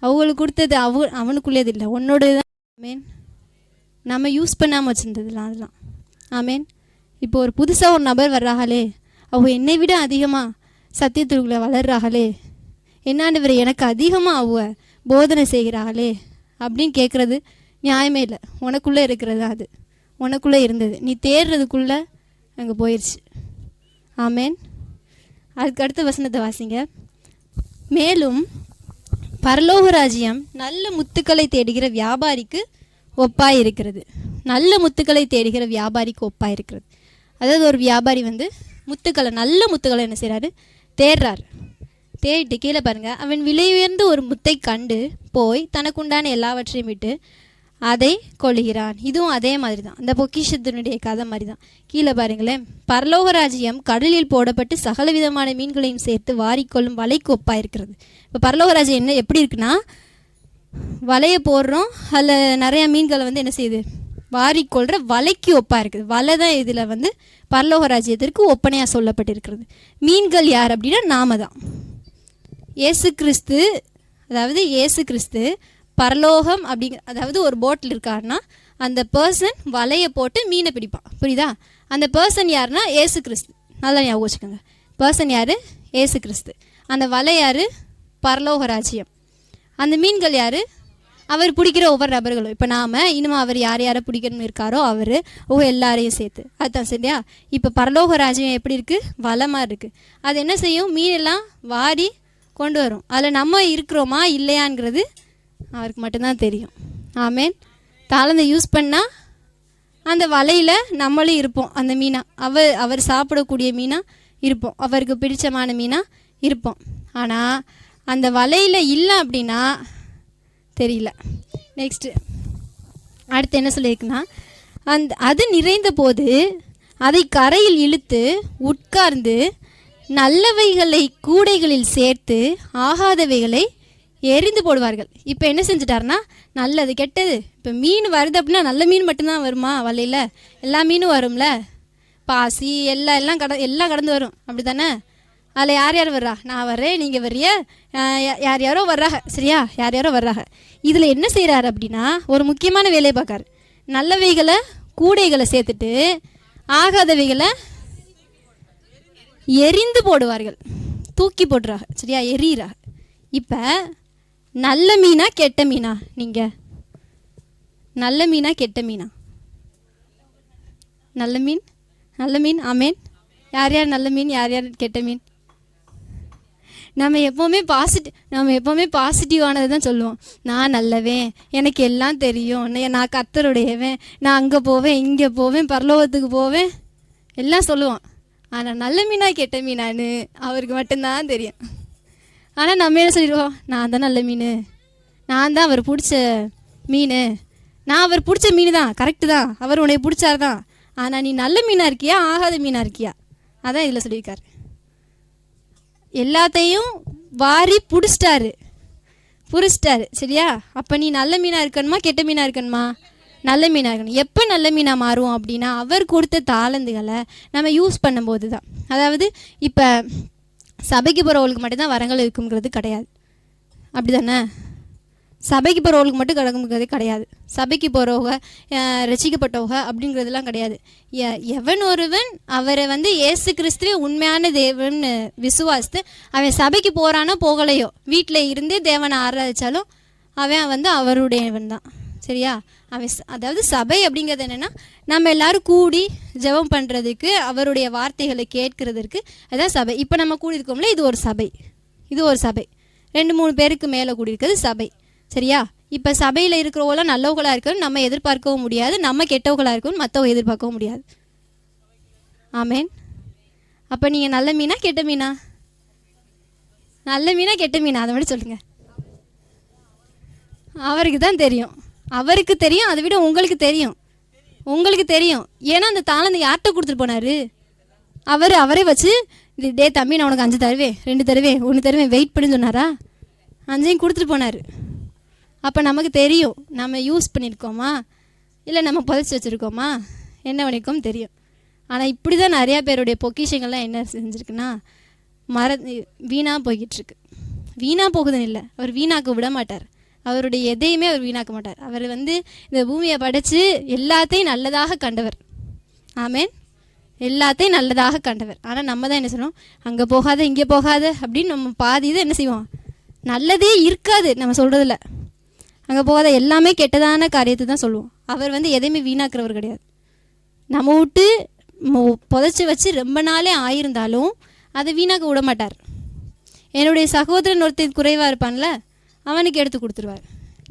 அவங்களுக்கு கொடுத்தது அவனுக்குள்ளேது இல்லை உன்னோடது தான். ஆமேன். நம்ம யூஸ் பண்ணாமல் வச்சுருந்ததுலாம் அதெல்லாம். ஆமேன். இப்போ ஒரு புதுசாக ஒரு நபர் வர்றாங்களே, அவங்க என்னை விட அதிகமாக சத்தியத்துக்குள்ளே வளர்றாங்களே, என்னாண்டவர் எனக்கு அதிகமாக அவங்க போதனை செய்கிறாங்களே அப்படின்னு கேட்குறது நியாயமே இல்லை. உனக்குள்ளே இருக்கிறது அது உனக்குள்ளே இருந்தது, நீ தேடுறதுக்குள்ளே அங்கே போயிடுச்சு. ஆமேன். அதுக்கு அடுத்த வசனத்தை வாசிங்க. மேலும் பரலோக ராஜ்யம் நல்ல முத்துக்களை தேடுகிற வியாபாரிக்கு ஒப்பாய் இருக்கிறது. நல்ல முத்துக்களை தேடுகிற வியாபாரிக்கு ஒப்பாய் இருக்கிறது. அதாவது ஒரு வியாபாரி வந்து நல்ல முத்துக்களை என்ன செய்கிறாரு? தேடுறாரு. தேடிட்டு கீழே பாருங்கள், அவன் விலை உயர்ந்த ஒரு முத்தை கண்டு போய் தனக்குண்டான எல்லாவற்றையும் விட்டு அதை கொள்ளுகிறான். இதுவும் அதே மாதிரி தான், அந்த பொக்கிஷத்தினுடைய கதை மாதிரி தான். கீழே பாருங்களேன், பரலோக ராஜ்யம் கடலில் போடப்பட்டு சகல விதமான மீன்களையும் சேர்த்து வாரிக்கொள்ளும் வலைக்கு ஒப்பாக இருக்கிறது. இப்போ பரலோக ராஜ்யம் எப்படி இருக்குன்னா, வலையை போடுறோம், அதில் நிறையா மீன்களை வந்து என்ன செய்யுது? வாரிக்கொள்கிற வலைக்கு ஒப்பாக இருக்குது. வலை தான் இதில் வந்து பரலோக ராஜ்யத்திற்கு ஒப்பனையாக சொல்லப்பட்டிருக்கிறது. மீன்கள் யார் அப்படின்னா நாம தான். இயேசு கிறிஸ்து பரலோகம் அப்படிங்கிற, அதாவது ஒரு போட்டில் இருக்காருன்னா அந்த பர்சன் வலையை போட்டு மீனை பிடிப்பான். புரியுதா? அந்த பர்சன் யாருன்னா இயேசு கிறிஸ்து. நல்லா ஞாபகம் வச்சுக்கோங்க. பர்சன் யார்? இயேசு கிறிஸ்து. அந்த வலை யார்? பரலோக ராஜ்யம். அந்த மீன்கள் யார்? அவர் பிடிக்கிற ஒவ்வொரு நபர்களும். இப்போ இனிமே அவர் யாரை பிடிக்கணும்னு இருக்காரோ அவர் எல்லாரையும் சேர்த்து, அதுதான் சரியா? இப்போ பரலோக ராஜ்யம் எப்படி இருக்குது? வளமாக இருக்குது. அது என்ன செய்யும்? மீனெல்லாம் வாரி கொண்டு வரும். அதில் நம்ம இருக்கிறோமா இல்லையாங்கிறது அவருக்கு மட்டும்தான் தெரியும். ஆமேன். தாளந்தை யூஸ் பண்ணால் அந்த வலையில் நம்மளும் இருப்போம். அந்த மீனாக அவர் சாப்பிடக்கூடிய மீனாக இருப்போம், அவருக்கு பிடிச்சமான மீனாக இருப்போம். ஆனால் அந்த வலையில் இல்லை அப்படின்னா தெரியல. நெக்ஸ்ட்டு அடுத்து என்ன சொல்லியிருக்குன்னா, அது நிறைந்த போது அதை கரையில் இழுத்து உட்கார்ந்து நல்லவைகளை கூடைகளில் சேர்த்து ஆகாதவைகளை எரிந்து போடுவார்கள். இப்போ என்ன செஞ்சுட்டாருன்னா, நல்லது கெட்டது, இப்போ மீன் வருது அப்படின்னா நல்ல மீன் மட்டும்தான் வருமா? வலையில் எல்லா மீனும் வரும்ல, பாசி எல்லாம் கடந்து வரும். அப்படி தானே? அதில் யார் வர்றா? நான் வர்றேன், நீங்கள் வர்றிய, யாரோ வர்றாங்க, சரியா? யாரோ வர்றாங்க. இதில் என்ன செய்கிறாரு அப்படின்னா, ஒரு முக்கியமான வேலையை பார்க்காரு. நல்லவைகளை கூடைகளை சேர்த்துட்டு ஆகாதவைகளை எரிந்து போடுவார்கள், தூக்கி போடுறாங்க, சரியா? எரியிறாங்க. இப்போ நல்ல மீனா கெட்ட மீனா? நீங்கள் நல்ல மீனா கெட்ட மீனா? நல்ல மீன். ஆமேன். யார் நல்ல மீன், யார் கெட்ட மீன்? நம்ம எப்போவுமே பாசிட்டிவானது தான் சொல்லுவோம். நான் நல்லவேன், எனக்கு எல்லாம் தெரியும், நான் கர்த்தருடையவன், நான் அங்கே போவேன், இங்கே போவேன், பரலோகத்துக்கு போவேன், எல்லாம் சொல்லுவோம். ஆனால் நல்ல மீனா கெட்ட மீனான்னு அவருக்கு மட்டும்தான் தெரியும். ஆனால் நம்ம என்ன சொல்லிடுவோம்? நான் தான் நல்ல மீன், நான் தான் அவர் பிடிச்ச மீன், நான் அவர் பிடிச்ச மீன் தான், கரெக்டு தான், அவர் உன்னை பிடிச்சார் தான். ஆனால் நீ நல்ல மீனாக இருக்கியா ஆகாத மீனாக இருக்கியா? அதான் இதில் சொல்லியிருக்காரு. எல்லாத்தையும் வாரி புடிச்சிட்டாரு, சரியா? அப்போ நீ நல்ல மீனாக இருக்கணுமா கெட்ட மீனாக இருக்கணுமா? நல்ல மீனாக இருக்கணும். எப்போ நல்ல மீனாக மாறும் அப்படின்னா, அவர் கொடுத்த தாளந்துகளை நம்ம யூஸ் பண்ணும்போது தான். அதாவது இப்போ சபைக்கு போகிறவங்களுக்கு மட்டும்தான் வரங்கள் இருக்குங்கிறது கிடையாது, அப்படி தானே? சபைக்கு போகிறவங்களுக்கு மட்டும் கிடக்குங்கிறதே கிடையாது. சபைக்கு போகிறவங்க ரசிக்கப்பட்டவங்க அப்படிங்கிறதுலாம் கிடையாது. எவன் ஒருவன் அவரை வந்து இயேசு கிறிஸ்துவே உண்மையான தேவன் விசுவாசித்து அவன் சபைக்கு போகிறானோ போகலையோ, வீட்டில் இருந்தே தேவனை ஆராதிச்சாலும் அவன் வந்து அவருடையவன் தான், சரியா? அதாவது சபை அப்படிங்கிறது என்னென்னா, நம்ம எல்லாரும் கூடி ஜெபம் பண்ணுறதுக்கு, அவருடைய வார்த்தைகளை கேட்கறதுக்கு, அதுதான் சபை. இப்போ நம்ம கூடி இருக்கோம்ல, இது ஒரு சபை. 2-3 பேருக்கு மேலே கூடியிருக்கிறது சபை. சரியா? இப்போ சபையில் இருக்கிறவங்களாம் நல்லவங்களாக இருக்கணும் நம்ம எதிர்பார்க்கவும் முடியாது, நம்ம கெட்டவங்களாக இருக்கணும் மற்றவங்க எதிர்பார்க்கவும் முடியாது. ஆமேன். அப்போ நீங்கள் நல்ல மீனா கெட்ட மீனா? நல்ல மீனா கெட்ட மீனா? அதை விட சொல்லுங்கள். அவருக்கு தான் தெரியும். அவருக்கு தெரியும், அதை விட உங்களுக்கு தெரியும். உங்களுக்கு தெரியும். ஏன்னா அந்த தாளந்தை யார்கிட்ட கொடுத்துட்டு போனார்? அவரே வச்சு டே தம்பி நான் உனக்கு 5 தருவேன், 2 தருவேன், 1 தருவேன், வெயிட் பண்ணி சொன்னாரா? 5ஐயும் கொடுத்துட்டு போனார். அப்போ நமக்கு தெரியும் நம்ம யூஸ் பண்ணியிருக்கோமா இல்லை நம்ம புதைச்சி வச்சுருக்கோமா என்ன பண்ணியிருக்கோம் தெரியும். ஆனால் இப்படி தான் நிறையா பேருடைய பொக்கிஷங்கள்லாம் என்ன செஞ்சுருக்குன்னா வீணாக போய்கிட்டுருக்கு. வீணாக போகுதுன்னு இல்லை, அவர் வீணாக்க விட மாட்டார். அவருடைய எதையுமே அவர் வீணாக்க மாட்டார். அவர் இந்த பூமியை படைத்து எல்லாத்தையும் நல்லதாக கண்டவர். ஆமேன். எல்லாத்தையும் நல்லதாக கண்டவர். ஆனால் நம்ம தான் என்ன சொல்லுவோம், அங்கே போகாத இங்கே போகாத அப்படின்னு நம்ம பாதி இதை என்ன செய்வோம், நல்லதே இருக்காது நம்ம சொல்கிறதில்ல. அங்கே போகாத எல்லாமே கெட்டதான காரியத்தை தான் சொல்லுவோம். அவர் எதையுமே வீணாக்குறவர் கிடையாது. நம்ம விட்டு புதைச்சி வச்சு ரொம்ப நாளே ஆயிருந்தாலும் அதை வீணாக்க விட மாட்டார். என்னுடைய சகோதரன் ஒருத்தர் குறைவாக இருப்பான்ல, அவனுக்கு எடுத்து கொடுத்துருவார்.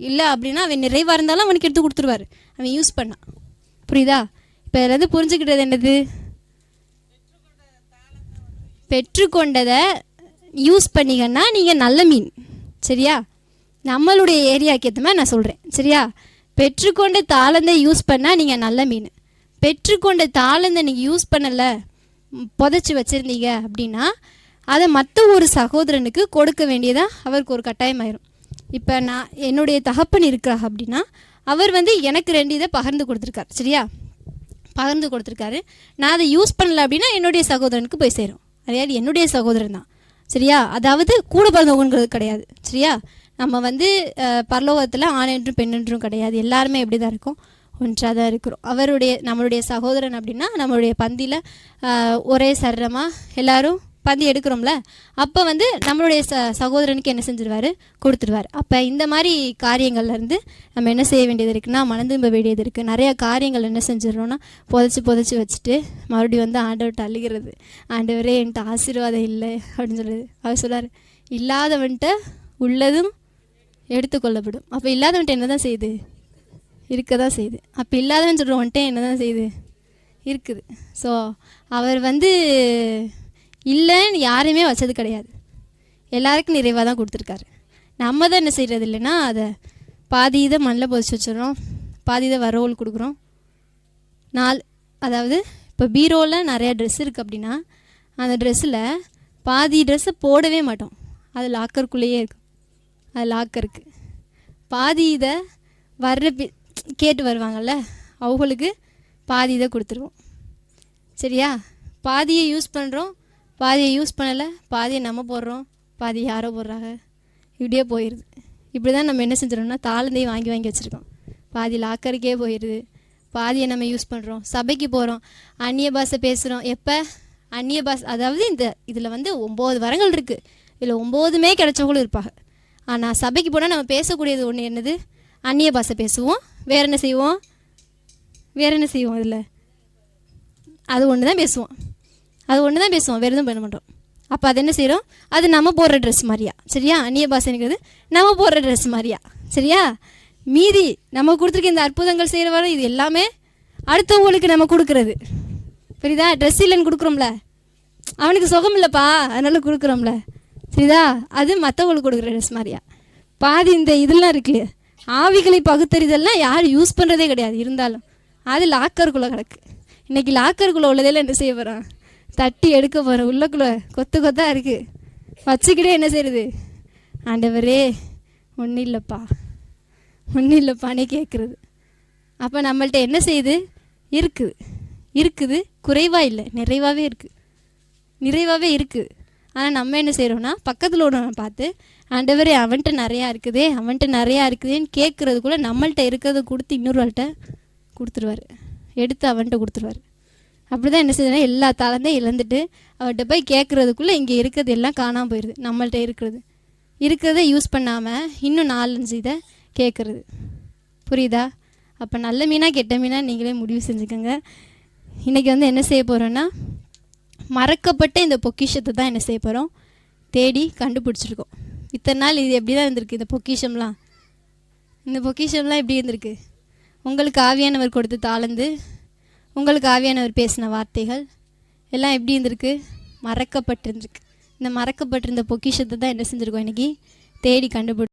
இல்லை அப்படின்னா அவன் நிறைவாக இருந்தாலும் அவனுக்கு எடுத்து கொடுத்துருவார், அவன் யூஸ் பண்ணான். புரியுதா? இப்போ இதில் புரிஞ்சுக்கிட்டது என்னது, பெற்றுக்கொண்டதை யூஸ் பண்ணிங்கன்னா நீங்கள் நல்ல மீன். சரியா? நம்மளுடைய ஏரியாவுக்கு ஏற்ற மாதிரி நான் சொல்கிறேன். சரியா? பெற்றுக்கொண்ட தாளந்தை யூஸ் பண்ணால் நீங்கள் நல்ல மீன். பெற்றுக்கொண்ட தாளந்தை நீங்கள் யூஸ் பண்ணலை, புதைச்சி வச்சுருந்தீங்க அப்படின்னா அதை மற்ற ஒரு சகோதரனுக்கு கொடுக்க வேண்டியதாக அவருக்கு ஒரு கட்டாயமாயிரும். இப்போ நான் என்னுடைய தகப்பன் இருக்கிறா அப்படின்னா அவர் எனக்கு 2 இதை பகிர்ந்து கொடுத்துருக்காரு. சரியா? பகிர்ந்து கொடுத்துருக்காரு. நான் அதை யூஸ் பண்ணலை அப்படின்னா என்னுடைய சகோதரனுக்கு போய் சேரும். அதாவது என்னுடைய சகோதரன் தான். சரியா? அதாவது கூட பிறந்தவங்கிறது கிடையாது. சரியா? நம்ம பரலோகத்தில் ஆண் என்றும் பெண் என்றும் கிடையாது, எல்லாருமே எப்படி தான் இருக்கும், ஒன்றாக தான் இருக்கிறோம். நம்மளுடைய சகோதரன் அப்படின்னா நம்மளுடைய பந்தியில் ஒரே சரமாக எல்லோரும் பந்தி எடுக்கிறோம்ல, அப்போ நம்மளுடைய சகோதரனுக்கு என்ன செஞ்சிருவார், கொடுத்துருவார். அப்போ இந்த மாதிரி காரியங்கள்லேருந்து நம்ம என்ன செய்ய வேண்டியது இருக்குன்னா மனம் திரும்ப வேண்டியது இருக்குது. நிறையா காரியங்கள் என்ன செஞ்சிடறோன்னா புதைச்சி வச்சுட்டு மறுபடியும் ஆண்டவர்கிட்ட அழுகிறது, ஆண்டவரே என்கிட்ட ஆசீர்வாதம் இல்லை அப்படின்னு சொல்லுது. அவர் சொல்லார், இல்லாதவன்ட்ட உள்ளதும் எடுத்துக்கொள்ளப்படும். அப்போ இல்லாதவன்ட்ட என்ன தான் செய்யுது, இருக்க தான் செய்யுது. அப்போ இல்லாதவன் சொல்கிறவன்ட்டே என்ன தான் செய்யுது, இருக்குது. ஸோ அவர் இல்லைன்னு யாரையுமே வச்சது கிடையாது, எல்லாருக்கும் நிறைவாக தான் கொடுத்துருக்காரு. நம்ம தான் என்ன செய்கிறது இல்லைன்னா அதை பாதி இதை மண்ணில் பொதிச்சு வச்சிடறோம், பாதி இதை வரவோல் கொடுக்குறோம். அதாவது இப்போ பீரோவில் நிறையா ட்ரெஸ் இருக்குது அப்படின்னா அந்த ட்ரெஸ்ஸில் பாதி ட்ரெஸ்ஸை போடவே மாட்டோம், அது லாக்கருக்குள்ளேயே இருக்கும். அது லாக்கருக்கு பாதி இதை கேட்டு வருவாங்கள்ல அவங்களுக்கு பாதி இதை கொடுத்துருவோம். சரியா? பாதியை யூஸ் பண்ணுறோம், பாதியை யூஸ் பண்ணலை, பாதியை நம்ம போடுறோம், பாதி யாரோ போடுறாங்க, இப்படியே போயிடுது. இப்படி தான் நம்ம என்ன செஞ்சிடறோம்னா தாளந்தையும் வாங்கி வச்சுருக்கோம், பாதி லாக்கருக்கே போயிடுது, பாதியை நம்ம யூஸ் பண்ணுறோம். சபைக்கு போகிறோம், அந்நிய பாஷை பேசுகிறோம். எப்போ அந்நிய பாஷை, அதாவது இதில் 9 வரங்கள் இருக்குது, இதில் 9மே கிடைச்சவங்களும் இருப்பாங்க. ஆனால் சபைக்கு போனால் நம்ம பேசக்கூடியது ஒன்று என்னது, அந்நிய பாஷை பேசுவோம். வேறு என்ன செய்வோம் இதில் அது ஒன்று தான் பேசுவோம், வேறு எதுவும் பண்ண மாட்டோம். அப்போ அது என்ன செய்கிறோம், அது நம்ம போடுற ட்ரெஸ் மாதிரியா. சரியா? அந்நிய பாஷைங்கிறது நம்ம போடுற ட்ரெஸ் மாதிரியா. சரியா? மீதி நம்ம கொடுத்துருக்க இந்த அற்புதங்கள் செய்கிற வரை இது எல்லாமே அடுத்தவங்களுக்கு நம்ம கொடுக்குறது. புரியுதா? ட்ரெஸ் இல்லைன்னு கொடுக்குறோம்ல, அவனுக்கு சுகம் இல்லைப்பா அதனால கொடுக்குறோம்ல. சரிதா? அது மற்றவங்களுக்கு கொடுக்குற ட்ரெஸ் மாதிரியா. பாதி இந்த இதெல்லாம் இருக்கு, ஆவிகளை பகுத்தறிதெல்லாம் யாரும் யூஸ் பண்ணுறதே கிடையாது, இருந்தாலும் அது லாக்கருக்குள்ளே கிடக்கு. இன்றைக்கி லாக்கருக்குள்ளே உள்ளதெல்லாம் என்ன செய்ய போகிறான், தட்டி எடுக்க போகிறேன். உள்ளக்குள்ளே கொத்தாக இருக்குது, வச்சுக்கிட்டே என்ன செய்யுது, ஆண்டவரே ஒன்றும் இல்லைப்பானே கேட்குறது. அப்போ நம்மள்ட்ட என்ன செய்யுது, இருக்குது குறைவாக இல்லை, நிறைவாகவே இருக்குது. ஆனால் நம்ம என்ன செய்கிறோம்னா பக்கத்தில் உள்ளவனை பார்த்து ஆண்டவரே அவன்கிட்ட நிறையா இருக்குதேன்னு கேட்குறதுக்குள்ளே நம்மள்கிட்ட இருக்கிறத கொடுத்து இன்னொருவள்கிட்ட கொடுத்துருவார், எடுத்து அவன்கிட்ட கொடுத்துருவார். அப்படி தான் என்ன செய்யணும்னா எல்லா தாளந்தையும் இழந்துட்டு அவர்கிட்ட போய் கேட்குறதுக்குள்ளே இங்கே இருக்கிறது எல்லாம் காணாமல் போயிடுது. நம்மள்கிட்ட இருக்கிறத யூஸ் பண்ணாமல் இன்னும் 4-5 இதை கேட்குறது. புரியுதா? அப்போ நல்ல மீனா கெட்ட மீனா நீங்களே முடிவு செஞ்சுக்கோங்க. இன்றைக்கி என்ன செய்ய போகிறோன்னா மறக்கப்பட்ட இந்த பொக்கிஷத்தை தான் என்ன செய்ய போகிறோம், தேடி கண்டுபிடிச்சிருக்கோம். இத்தனை நாள் இது எப்படி தான் இருந்திருக்கு இந்த பொக்கிஷம்லாம் எப்படி இருந்திருக்கு? உங்களுக்கு ஆவியானவர் கொடுத்த தாளந்து, உங்களுக்கு ஆவியானவர் பேசின வார்த்தைகள் எல்லாம் எப்படி இருந்திருக்கு? மறக்கப்பட்டிருந்திருக்கு. இந்த மறக்கப்பட்டிருந்த பொக்கிஷத்தை தான் என்ன செஞ்சுருக்கோம் இன்றைக்கி தேடி கண்டுபிடி